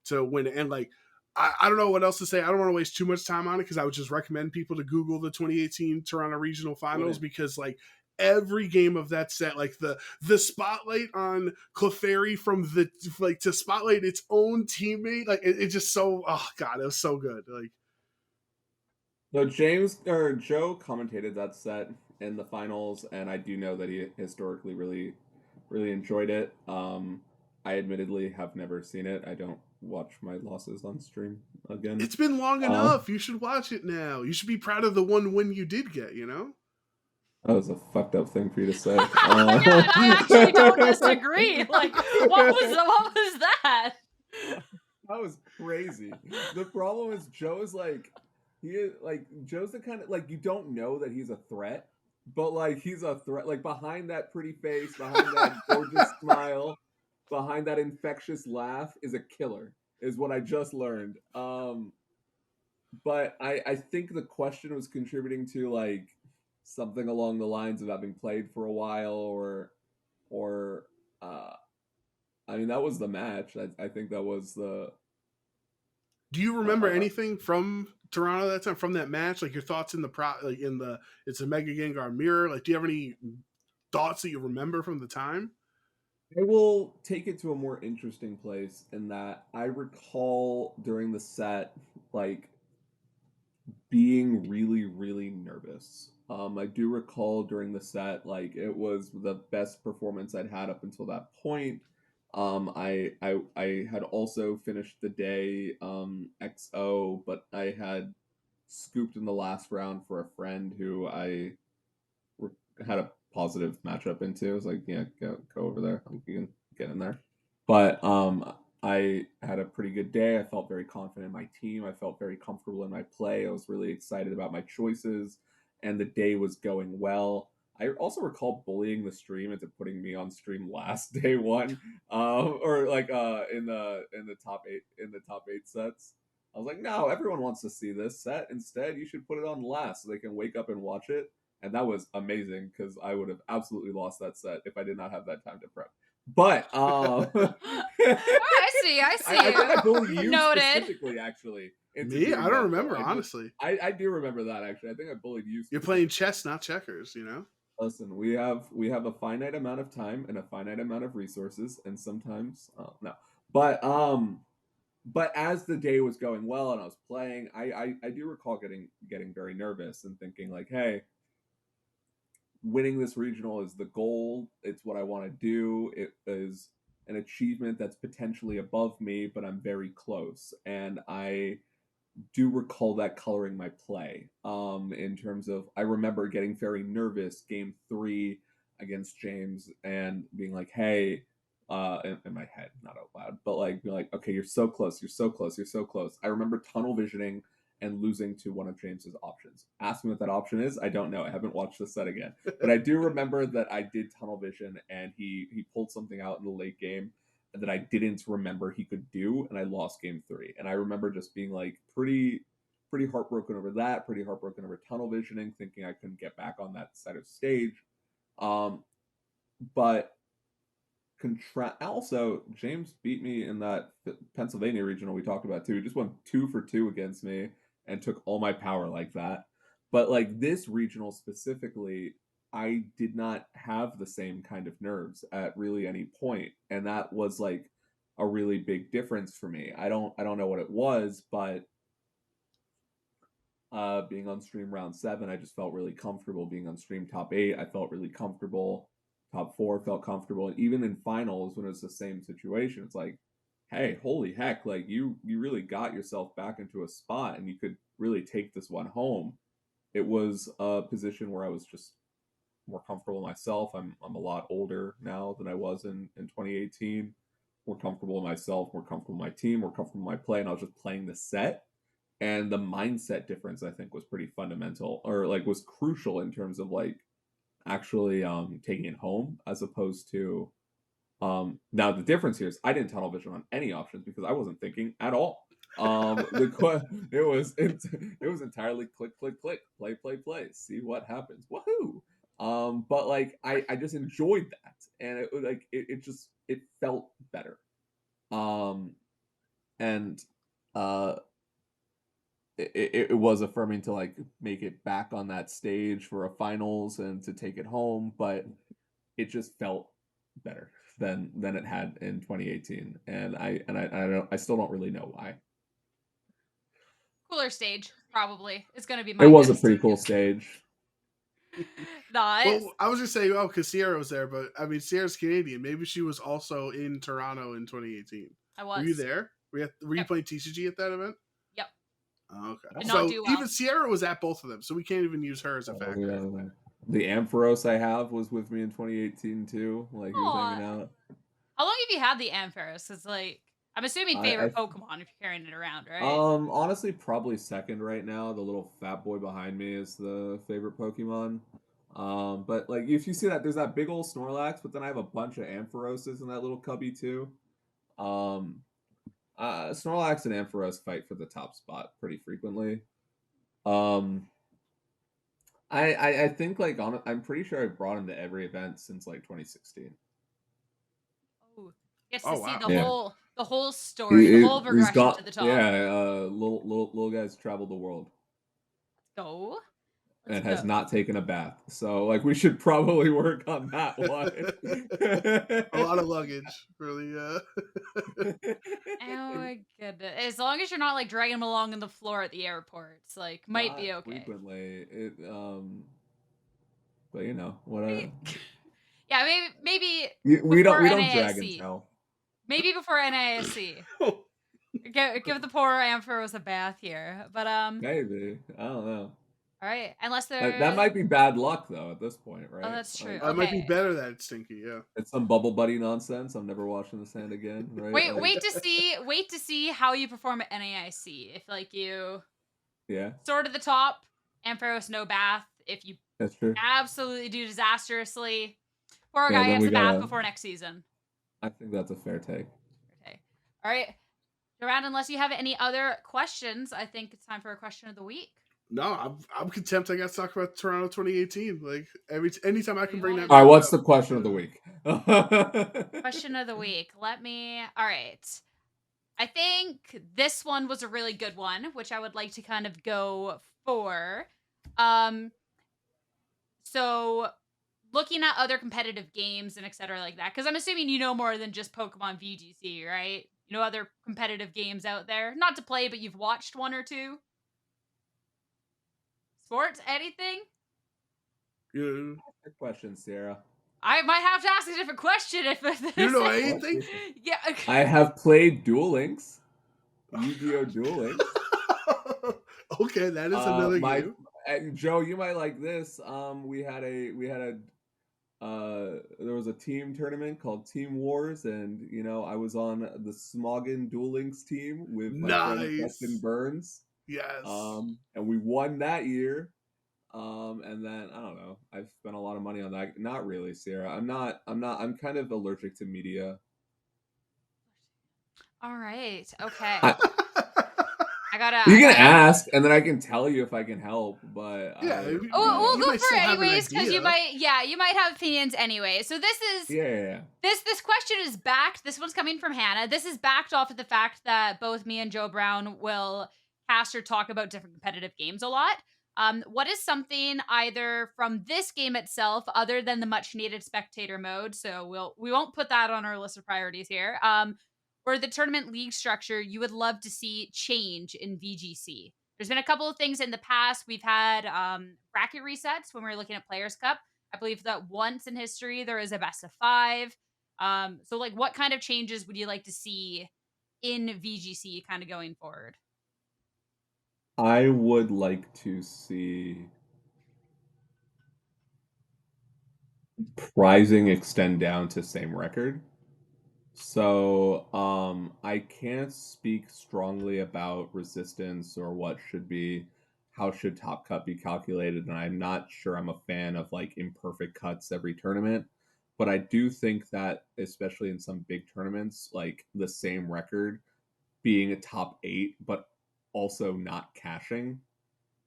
win it. And like, I don't know what else to say. I don't want to waste too much time on it because I would just recommend people to Google the 2018 Toronto Regional Finals because like every game of that set, like the spotlight on Clefairy to spotlight its own teammate, like it just so, oh god, it was so good. Like, so Joe commentated that set in the finals, and I do know that he historically really, really enjoyed it. I admittedly have never seen it. I don't watch my losses on stream again. It's been long enough. You should watch it now. You should be proud of the one win you did get, That was a fucked up thing for you to say. Yeah, I actually don't disagree. Like, what was that? That was crazy. The problem is Joe's like, Joe's the kind of, like, you don't know that he's a threat, but like he's a threat. Like behind that pretty face, behind that gorgeous smile, behind that infectious laugh is a killer, is what I just learned. But I think the question was contributing to like something along the lines of having played for a while, or uh, I mean that was the match. I think that was the. Do you remember anything from Toronto that time, from that match? Like your thoughts in the it's a Mega Gengar mirror. Like, do you have any thoughts that you remember from the time? I will take it to a more interesting place in that I recall during the set, like being really, really nervous. I do recall during the set, like it was the best performance I'd had up until that point. I had also finished the day XO, but I had scooped in the last round for a friend who I had a positive matchup into. I was like, yeah, go over there. You can get in there. But I had a pretty good day. I felt very confident in my team. I felt very comfortable in my play. I was really excited about my choices, and the day was going well. I also recall bullying the stream into putting me on stream last day one, or like in the top eight sets. I was like, no, everyone wants to see this set. Instead, you should put it on last so they can wake up and watch it. And that was amazing because I would have absolutely lost that set if I did not have that time to prep. But Oh, I see. I think I bullied you Noted. specifically, actually. Me? I don't remember, honestly. I do remember that, actually. I think I bullied you. You're playing chess, not checkers, you know? Listen, we have a finite amount of time and a finite amount of resources, and sometimes no. But as the day was going well and I was playing, I do recall getting very nervous and thinking like, hey, winning this regional is the goal. It's what I want to do. It is an achievement that's potentially above me, but I'm very close. And I do recall that coloring my play. In terms of, I remember getting very nervous game 3 against James and being like, hey, in my head, not out loud, but like, be like, okay, you're so close, you're so close, you're so close. I remember tunnel visioning and losing to one of James's options. Ask me what that option is. I don't know. I haven't watched the set again, but I do remember that I did tunnel vision and he pulled something out in the late game that I didn't remember he could do, and I lost game 3. And I remember just being like pretty heartbroken over that, pretty heartbroken over tunnel visioning, thinking I couldn't get back on that side of stage. But also James beat me in that Pennsylvania regional we talked about too. He just went 2 for 2 against me and took all my power like that. But like this regional specifically, I did not have the same kind of nerves at really any point, and that was like a really big difference for me. I don't know what it was, but being on stream round 7, I just felt really comfortable. Being on stream top 8, I felt really comfortable. Top 4 felt comfortable. And even in finals, when it was the same situation, it's like, hey, holy heck, like you really got yourself back into a spot and you could really take this one home. It was a position where I was just more comfortable myself. I'm a lot older now than I was in 2018. More comfortable in myself, more comfortable in my team, more comfortable in my play, and I was just playing the set. And the mindset difference, I think, was pretty fundamental, or like was crucial in terms of like actually taking it home, as opposed to now the difference here is I didn't tunnel vision on any options because I wasn't thinking at all. It was entirely click play, see what happens, woohoo. But like I just enjoyed that, and it felt better. And it was affirming to like make it back on that stage for a finals and to take it home, but it just felt better than it had in 2018, and I still don't really know why. Cooler stage, probably. It's going to be my It was guess. a pretty cool stage. Not. Well, I was just saying, oh, because Sierra was there, but I mean, Sierra's Canadian. Maybe she was also in Toronto in 2018. I was. Were you there? Were you playing TCG at that event? Yep. Oh, okay. Did So not do well. even Sierra was at both of them, so we can't even use her as a factor. Yeah. The Ampharos I have was with me in 2018 too. Like he was hanging out. How long have you had the Ampharos? It's like, I'm assuming favorite Pokemon if you're carrying it around, right? Honestly, probably second right now. The little fat boy behind me is the favorite Pokemon. But like if you see that there's that big old Snorlax, but then I have a bunch of Amphiroses in that little cubby too. Snorlax and Ampharos fight for the top spot pretty frequently. Um, I think like I'm pretty sure I've brought him to every event since like 2016. Oh, gets Oh to see wow. the whole story, the whole He's progression to got the top. little guys traveled the world Go. Let's and has go. not taken a bath. So like we should probably work on that one. A lot of luggage, really. Oh my goodness. As long as you're not like dragging them along on the floor at the airports, like might Not be okay. frequently. But you know what? Yeah, maybe We before don't drag and NAISC. tell. Maybe before NAISC. Give the poor Ampharos a bath here. But Maybe I don't know. all right, unless That there's might be bad luck though at this point, Oh, right? that's true. Like It might be Okay. better that it's stinky. Yeah. it's some bubble buddy nonsense. I'm never washing the sand again, right? Wait, Like, wait to see how you perform at NAIC. If like you yeah, soar to the top, Ampharos no bath. If you that's true. absolutely do disastrously, poor Yeah, guy then gets we a bath gotta. before next season. I think that's a fair take. Okay. All right. Around, unless you have any other questions, I think it's time for a question of the week. No, I'm content. I got to talk about Toronto 2018. Like anytime I can bring that. All right, back what's up, the question of the week? Question of the week. All right. I think this one was a really good one, which I would like to kind of go for. So looking at other competitive games and etc. like that, because I'm assuming you know more than just Pokemon VGC, right? You know other competitive games out there, not to play, but you've watched one or two. Sports, anything? Yeah. Good question, Sierra. I might have to ask a different question if this You know is- anything? Yeah. I have played Duel Links, Yu-Gi-Oh! Duel Links. Okay, that is another game. Joe, you might like this. There was a team tournament called Team Wars, and you know I was on the Smoggin Duel Links team with my friend Justin Nice. Burns. Yes. And we won that year. And then I don't know. I've spent a lot of money on that. Not really, Sarah. I'm kind of allergic to media. All right. Okay. I, I gotta. you I can gotta. ask, and then I can tell you if I can help. But Yeah, Oh, we'll you go might for still it have an anyways because you idea. might. Yeah, you might have opinions anyway. So this is. yeah. This question is backed. This one's coming from Hannah. This is backed off of the fact that both me and Joe Brown will cast or talk about different competitive games a lot. What is something either from this game itself, other than the much needed spectator mode? So we won't put that on our list of priorities here. Or the tournament league structure you would love to see change in VGC. There's been a couple of things in the past. We've had bracket resets when we were looking at Players Cup. I believe that once in history there is a best of 5. So like what kind of changes would you like to see in VGC kind of going forward? I would like to see prizing extend down to same record. So, I can't speak strongly about resistance or what should be, how should top cut be calculated, and I'm not sure I'm a fan of like imperfect cuts every tournament. But I do think that, especially in some big tournaments, like the same record being a top 8, but also not cashing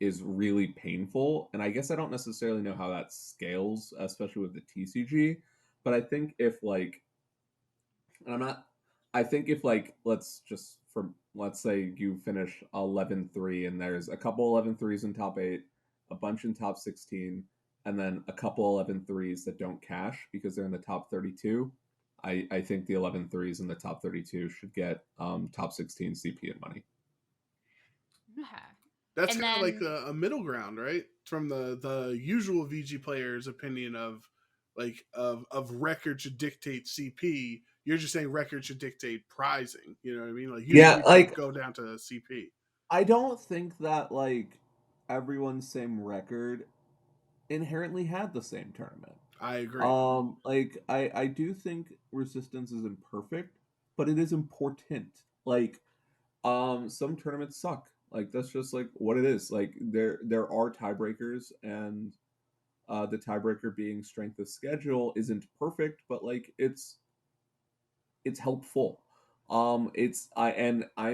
is really painful. And I guess I don't necessarily know how that scales, especially with the TCG. But I think if like and I'm not I think if like let's say you finish 11-3 and there's a couple 11-3s in top 8, a bunch in top 16, and then a couple 11-3s that don't cash because they're in the top 32. I think the 11-3s in the top 32 should get top 16 CP and money. Okay. That's And kind of like then- a middle ground, right? From the usual VG player's opinion of like of record should dictate CP. You're just saying record should dictate prizing. You know what I mean? Like usually like go down to CP. I don't think that like everyone's same record inherently had the same tournament. I agree. Like I do think resistance is imperfect, but it is important. Like some tournaments suck. Like that's just like what it is. Like there are tiebreakers, and The tiebreaker being strength of schedule isn't perfect, but like it's helpful. I'm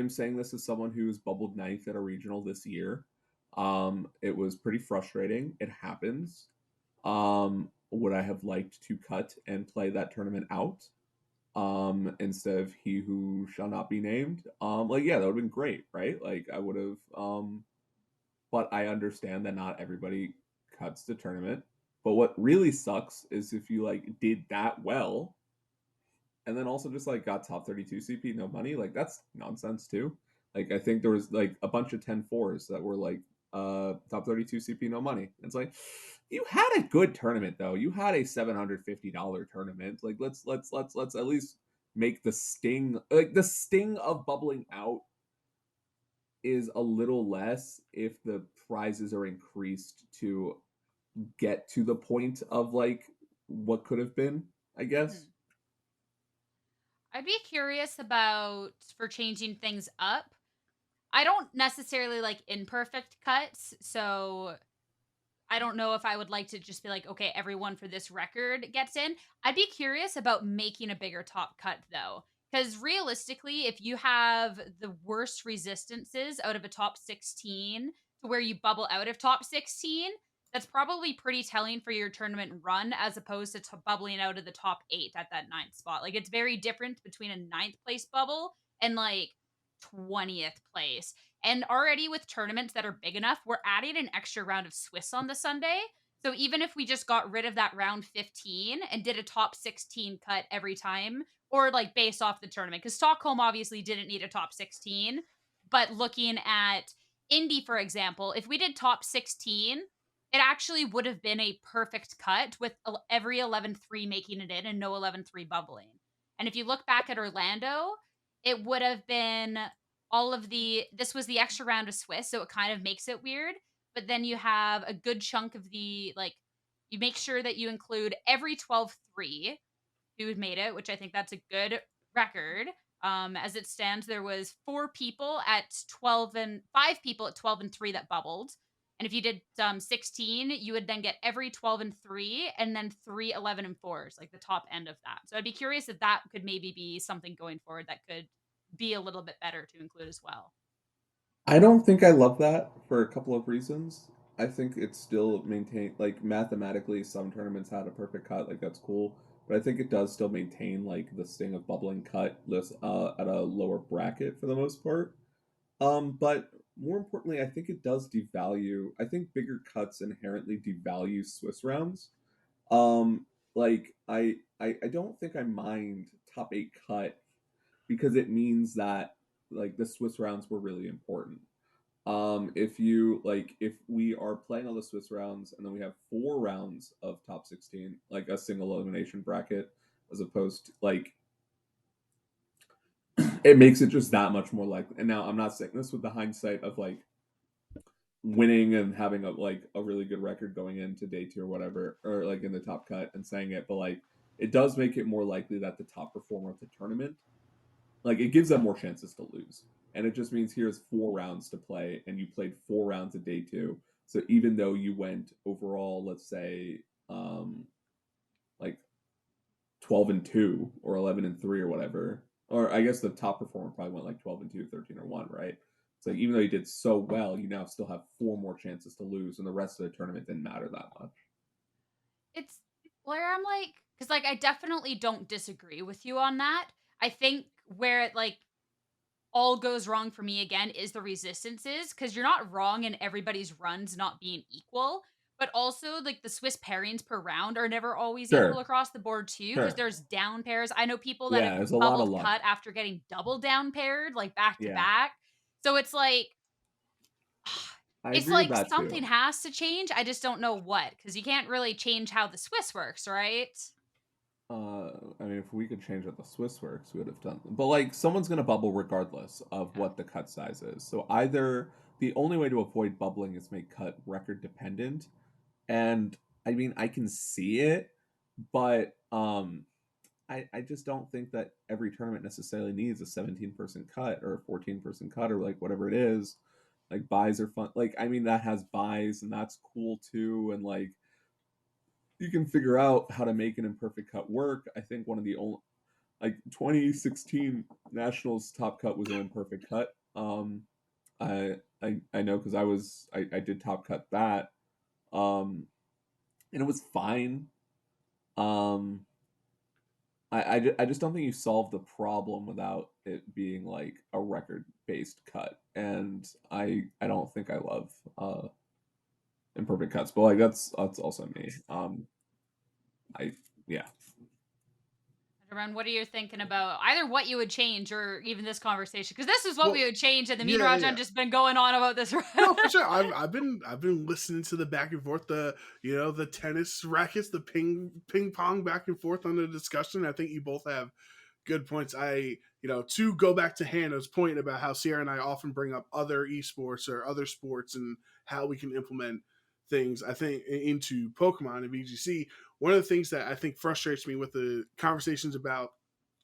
saying this as someone who's bubbled ninth at a regional this year. It was pretty frustrating. It happens. Would I have liked to cut and play that tournament out? Instead of he who shall not be named. Like yeah, that would have been great, right? Like I would have but I understand that not everybody cuts the tournament. But what really sucks is if you like did that well and then also just like got top 32 CP no money, like that's nonsense too. Like I think there was like a bunch of 10-4s that were like top 32 CP no money. It's like you had a good tournament though. You had a $750 tournament. Like let's at least make the sting, like the sting of bubbling out is a little less if the prizes are increased to get to the point of like what could have been, I guess. I'd be curious about for changing things up. I don't necessarily like imperfect cuts, so I don't know if I would like to just be like, okay, everyone for this record gets in. I'd be curious about making a bigger top cut though. Because realistically, if you have the worst resistances out of a top 16 to where you bubble out of top 16, that's probably pretty telling for your tournament run as opposed to bubbling out of the top 8 at that ninth spot. Like, it's very different between a ninth place bubble and like 20th place. And already with tournaments that are big enough, we're adding an extra round of Swiss on the Sunday. So even if we just got rid of that round 15 and did a top 16 cut every time, or like based off the tournament, because Stockholm obviously didn't need a top 16, but looking at Indy, for example, if we did top 16, it actually would have been a perfect cut with every 11-3 making it in and no 11-3 bubbling. And if you look back at Orlando, it would have been this was the extra round of Swiss, so it kind of makes it weird. But then you have a good chunk of the, like, you make sure that you include every 12-3 who had made it, which I think that's a good record. As it stands, there was 4 people at 12 and 5 people at 12-3 that bubbled. And if you did 16, you would then get every 12-3 and then 3 11-4s, like the top end of that. So I'd be curious if that could maybe be something going forward that could be a little bit better to include as well. I don't think I love that for a couple of reasons. I think it's still maintain like mathematically some tournaments had a perfect cut, like that's cool. But I think it does still maintain like the sting of bubbling cut list at a lower bracket for the most part. But more importantly, I think it does devalue. I think bigger cuts inherently devalue Swiss rounds. Like I don't think I mind top 8 cut because it means that like the Swiss rounds were really important. If we are playing all the Swiss rounds and then we have 4 rounds of top 16, like a single elimination bracket, as opposed to like it makes it just that much more likely. And now I'm not saying this with the hindsight of like winning and having a really good record going into day 2 or whatever, or like in the top cut and saying it, but like it does make it more likely that the top performer of the tournament, like it gives them more chances to lose. And it just means here's 4 rounds to play and you played 4 rounds of day 2. So even though you went overall, let's say like 12-2 or 11-3 or whatever, or I guess the top performer probably went like 12-2, 13-1, right? It's like even though you did so well, you now still have 4 more chances to lose, and the rest of the tournament didn't matter that much. It's where I'm like, because like I definitely don't disagree with you on that. I think where it like all goes wrong for me again is the resistances, because you're not wrong in everybody's runs not being equal, but also like the Swiss pairings per round are never always equal Sure, across the board too, because sure. there's down pairs. I know people that Yeah, have there's a lot of bubbled luck. cut after getting double down paired, like back to Yeah, back. So it's like I it's agree with like that something too. has to change. I just don't know what, because you can't really change how the Swiss works, right? I mean, if we could change what the Swiss works, we would have done. But like, someone's gonna bubble regardless of Yeah. what the cut size is. So either the only way to avoid bubbling is make cut record dependent, and I mean, I can see it, but I just don't think that every tournament necessarily needs a 17-person cut or a 14-person cut or like whatever it is. Like buys are fun. Like I mean, that has buys and that's cool too, and like you can figure out how to make an imperfect cut work. I think one of the only, like 2016 Nationals top cut was an imperfect cut. I know because I did top cut that, and it was fine. I just don't think you solve the problem without it being like a record based cut, and I don't think I love imperfect cuts, but like that's also me. Yeah. Around, what are you thinking about? Either what you would change or even this conversation, because this is what Well, we would change, and the me and yeah, Rajan yeah. just been going on about this. No, for sure. I've been listening to the back and forth, the the tennis rackets, the ping pong back and forth on the discussion. I think you both have good points. To go back to Hannah's point about how Sierra and I often bring up other esports or other sports and how we can implement things, I think, into Pokemon and VGC. One of the things that I think frustrates me with the conversations about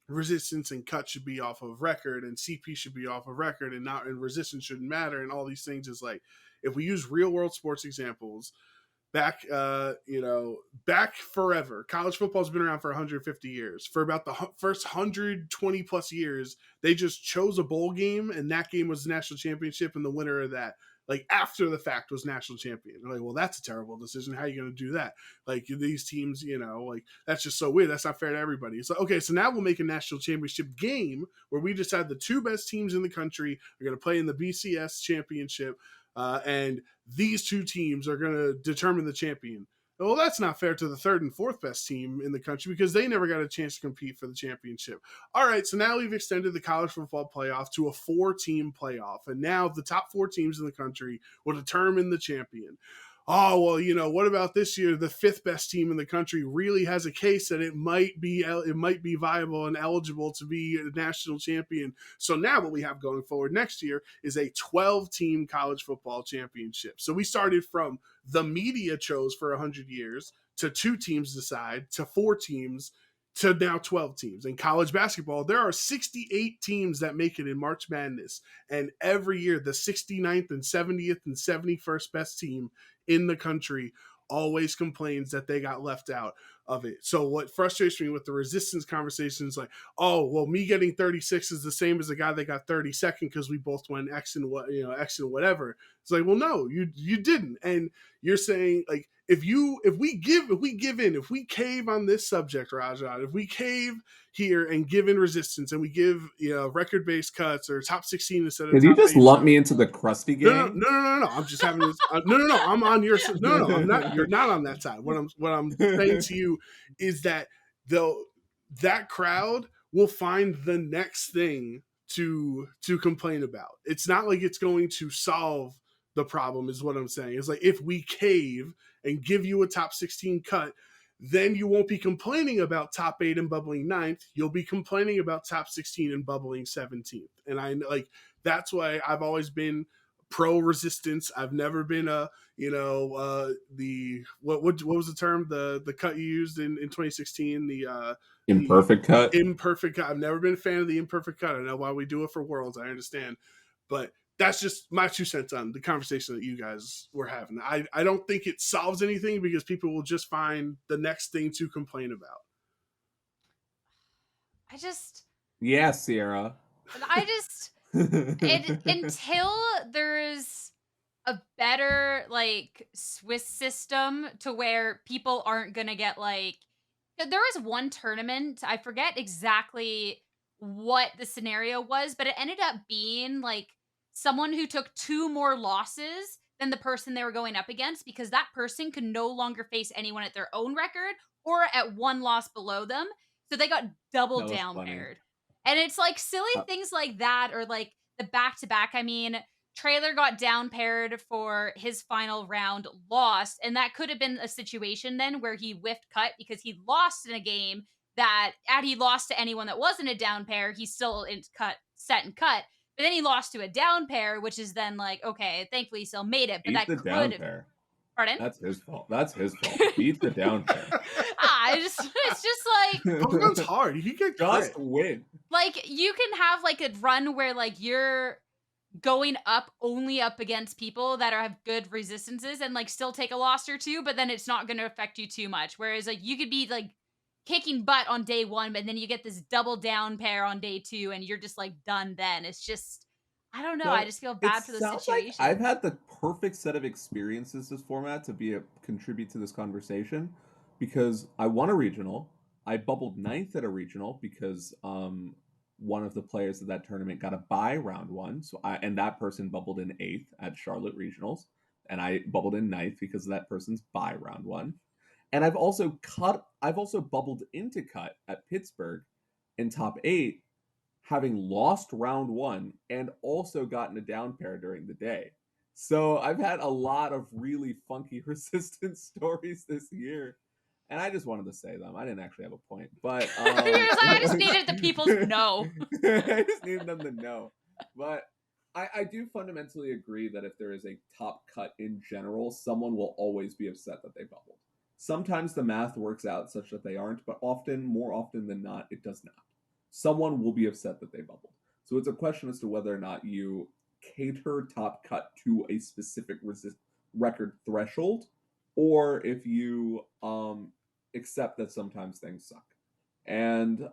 resistance and cut should be off of record and CP should be off of record and resistance shouldn't matter and all these things is like, if we use real world sports examples back forever, college football's been around for 150 years. For about the first 120 plus years, they just chose a bowl game and that game was the national championship, and the winner of that, like after the fact, was national champion. They're like, well, that's a terrible decision. How are you going to do that? Like these teams, like that's just so weird. That's not fair to everybody. It's like, okay, so now we'll make a national championship game where we decide the two best teams in the country are going to play in the BCS championship, and these two teams are going to determine the champion. Well, that's not fair to the third and fourth best team in the country because they never got a chance to compete for the championship. All right, so now we've extended the college football playoff to a 4-team playoff, and now the top 4 teams in the country will determine the champion. Oh, well, what about this year? The 5th best team in the country really has a case that it might be viable and eligible to be a national champion. So now what we have going forward next year is a 12-team college football championship. So we started from the media chose for 100 years to 2 teams decide to 4 teams to now 12 teams. In college basketball, there are 68 teams that make it in March Madness. And every year, the 69th and 70th and 71st best team in the country always complains that they got left out of it. So what frustrates me with the resistance conversation is like, oh, well, me getting 36 is the same as the guy that got 32nd because we both went X and whatever. It's like, well, no, you didn't. And you're saying like, if we cave on this subject, Rajan, if we cave here and give in resistance and we give record-based cuts or top 16 instead of did top you just 8, lump me into the crusty gang? No. I'm just having this. No. I'm on your side. No. I'm not. You're not on that side. What I'm saying to you is that that crowd will find the next thing to complain about. It's not like it's going to solve the problem, is what I'm saying. It's like, if we cave and give you a top 16 cut, then you won't be complaining about top 8 and bubbling 9th. You'll be complaining about top 16 and bubbling 17th. And I like, that's why I've always been pro resistance. I've never been what was the term, the cut you used in 2016, the imperfect cut. Imperfect cut. I've never been a fan of the imperfect cut. I know why we do it for Worlds. I understand, but that's just my 2 cents on the conversation that you guys were having. I don't think it solves anything because people will just find the next thing to complain about. Yeah, Sierra. Until there's a better like Swiss system to where people aren't gonna get like, there was one tournament, I forget exactly what the scenario was, but it ended up being like someone who took 2 more losses than the person they were going up against, because that person could no longer face anyone at their own record or at 1 loss below them. So they got double down paired. And it's like silly things like that, or like the back-to-back. I mean, Trailer got down paired for his final round, lost, and that could have been a situation then where he whiffed cut because he lost in a game that, had he lost to anyone that wasn't a down pair, he's still in set and cut. But then he lost to a down pair, which is then like, okay, thankfully he still made it. But that could have. Pardon? That's his fault. Beat the down pair. It's just like, Pokemon's hard. You can get just win. Like, you can have like a run where like you're going up only up against people that have good resistances and like still take a loss or two, but then it's not going to affect you too much. Whereas like you could be like kicking butt on day one, but then you get this double down pair on day two and you're just like done then. It's just, I don't know. I So just feel it bad for those sounds like I've situations. had the perfect set of experiences this format to be a contribute to this conversation because I won a regional. I bubbled ninth at a regional because one of the players of that tournament got a bye round one. And that person bubbled in eighth at Charlotte Regionals. And I bubbled in ninth because of that person's bye round one. And I've also bubbled into cut at Pittsburgh in top eight, having lost round one and also gotten a down pair during the day. So I've had a lot of really funky resistance stories this year. And I just wanted to say them. I didn't actually have a point, but I just needed the people to know. I just needed them to know. But I do fundamentally agree that if there is a top cut in general, someone will always be upset that they bubbled. Sometimes the math works out such that they aren't, but more often than not, it does not. Someone will be upset that they bubbled. So it's a question as to whether or not you cater top cut to a specific record threshold, or if you accept that sometimes things suck. And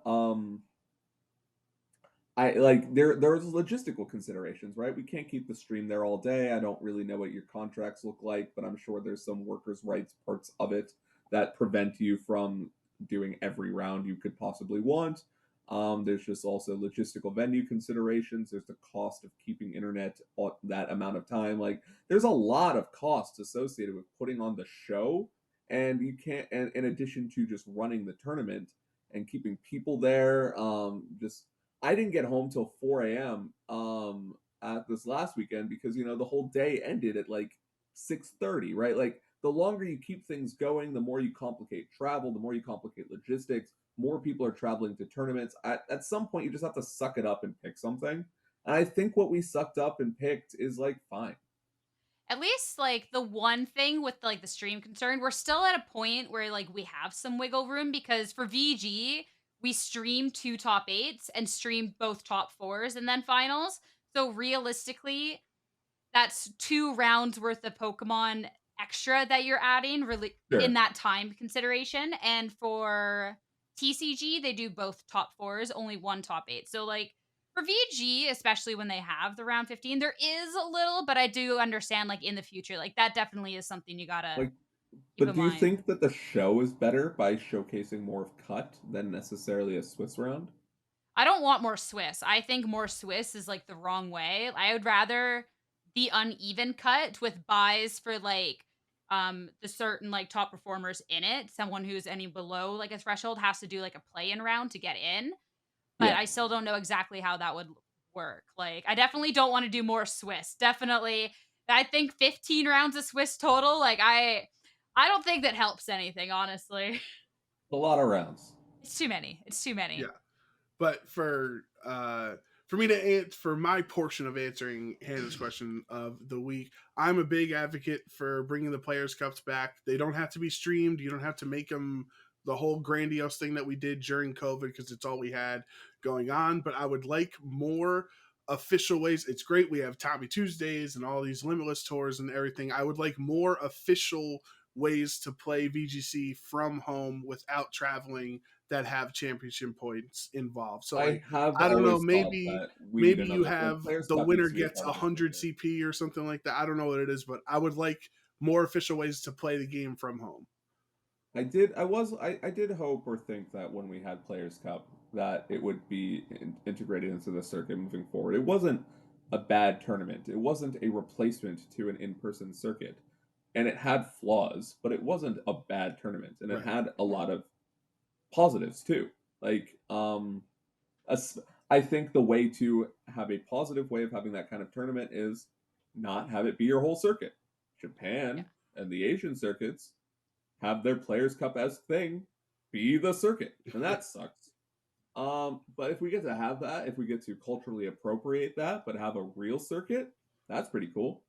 I like there's logistical considerations, right? We can't keep the stream there all day. I don't really know what your contracts look like, but I'm sure there's some workers' rights parts of it that prevent you from doing every round you could possibly want. There's just also logistical venue considerations. There's the cost of keeping internet that amount of time. Like there's a lot of costs associated with putting on the show, and you can't. And in addition to just running the tournament and keeping people there, just I didn't get home till 4 a.m. At this last weekend because the whole day ended at like 6:30, right? Like the longer you keep things going, the more you complicate travel, the more you complicate logistics. More people are traveling to tournaments. At some point, you just have to suck it up and pick something. And I think what we sucked up and picked is like fine. At least like the one thing with like the stream concern, we're still at a point where like we have some wiggle room because for VG, we streamed 2 top 8s and streamed both top 4s and then finals. So realistically, that's 2 rounds worth of Pokemon extra that you're adding really in Sure. that time consideration. And for TCG, they do both top 4s, only 1 top 8. So like for VG, especially when they have the round 15, there is a little, but I do understand like in the future, like that definitely is something you gotta Like, keep but in do you mind. think that the show is better by showcasing more of cut than necessarily a Swiss round? I don't want more Swiss. I think more Swiss is like the wrong way. I would rather the uneven cut with buys for like the certain like top performers in it. Someone who's any below like a threshold has to do like a play-in round to get in. But Yeah. I still don't know exactly how that would work. Like I definitely don't want to do more Swiss. Definitely. I think 15 rounds of Swiss total. Like I don't think that helps anything, honestly. A lot of rounds. It's too many. It's too Yeah. many. But for me to answer for my portion of answering Hannah's question of the week, I'm a big advocate for bringing the Players Cups back. They don't have to be streamed. You don't have to make them the whole grandiose thing that we did during COVID because it's all we had going on. But I would like more official ways. It's great we have Tommy Tuesdays and all these limitless tours and everything. I would like more official ways to play VGC from home without traveling that have championship points involved. So I like have I don't know, always thought maybe that we need maybe you another have Players the Cup needs winner to be a gets part of the 100 circuit. CP or something like that. I don't know what it is, but I would like more official ways to play the game from home. I did hope or think that when we had Players Cup that it would be integrated into the circuit moving forward. It wasn't a bad tournament. It wasn't a replacement to an in-person circuit. And it had flaws, but it wasn't a bad tournament. And it Right. had a lot of positives too. Like I think the way to have a positive way of having that kind of tournament is not have it be your whole circuit. Yeah. Japan and the Asian circuits have their Players Cup as thing be the circuit, and that sucks. But if we get to have that, if we get to culturally appropriate that, but have a real circuit, that's pretty cool.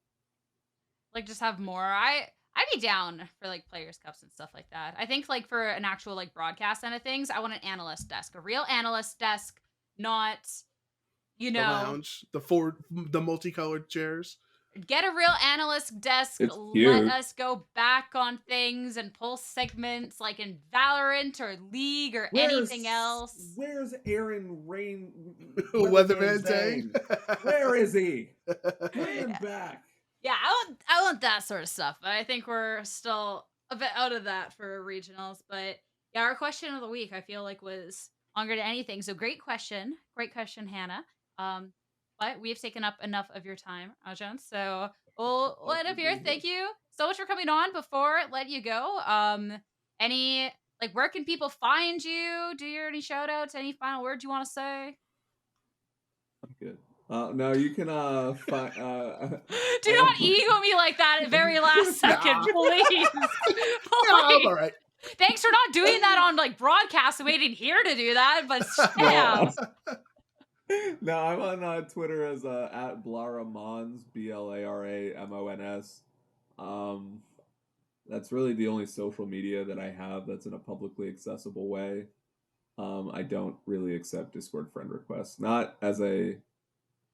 Like just have more. I'd be down for like players cups and stuff like that. I think like for an actual like broadcast kind of things, I want an analyst desk, a real analyst desk, not You The know, lounge, the multicolored chairs. get a real analyst desk. It's Let cute. us go back on things and pull segments like in Valorant or League or anything else. Where's Aaron Weatherman Zhang? Tang. Where is he? Bring him back. Yeah, I want that sort of stuff, but I think we're still a bit out of that for regionals. But yeah, our question of the week I feel like was longer than anything. So great question, Hannah. But we have taken up enough of your time, Rajan. So we'll let up here. Thank you so much for coming on. Before I let you go, any like where can people find you? Do you any shout outs? Any final words you want to say? I'm good. No, you can find. Do not ego me like that at very last second, please. No, I'm all right. Thanks for not doing that on like broadcast and waiting here to do that, but yeah. No, I'm on Twitter as at Blaramons, BLARAMONS. That's really the only social media that I have that's in a publicly accessible way. I don't really accept Discord friend requests, not as a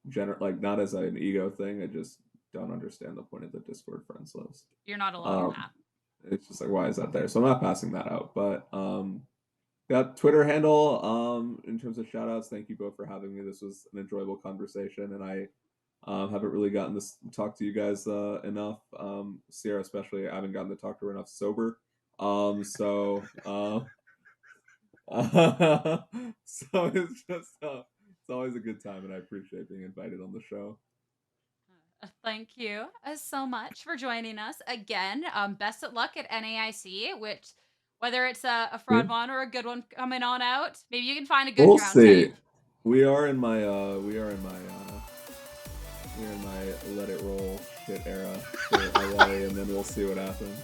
not as an ego thing. I just don't understand the point of the Discord friends list. You're not alone in that. It's just like, why is that there? So I'm not passing that out. But that Twitter handle, in terms of shout outs, thank you both for having me. This was an enjoyable conversation, and I haven't really gotten to talk to you guys enough. Sierra especially, I haven't gotten to talk to her enough sober. So so it's just it's always a good time, and I appreciate being invited on the show. Thank you so much for joining us again. Best of luck at NAIC, which whether it's a fraud one or a good one coming on out, maybe you can find a good We'll ground see. type. We are in my let it roll shit era for LA, and then we'll see what happens.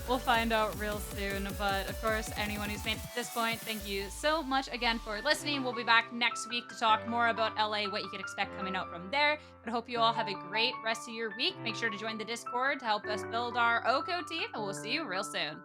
We'll find out real soon. But of course, anyone who's made it to this point, thank you so much again for listening. We'll be back next week to talk more about LA, what you can expect coming out from there. But I hope you all have a great rest of your week. Make sure to join the Discord to help us build our OHKO team, and we'll see you real soon.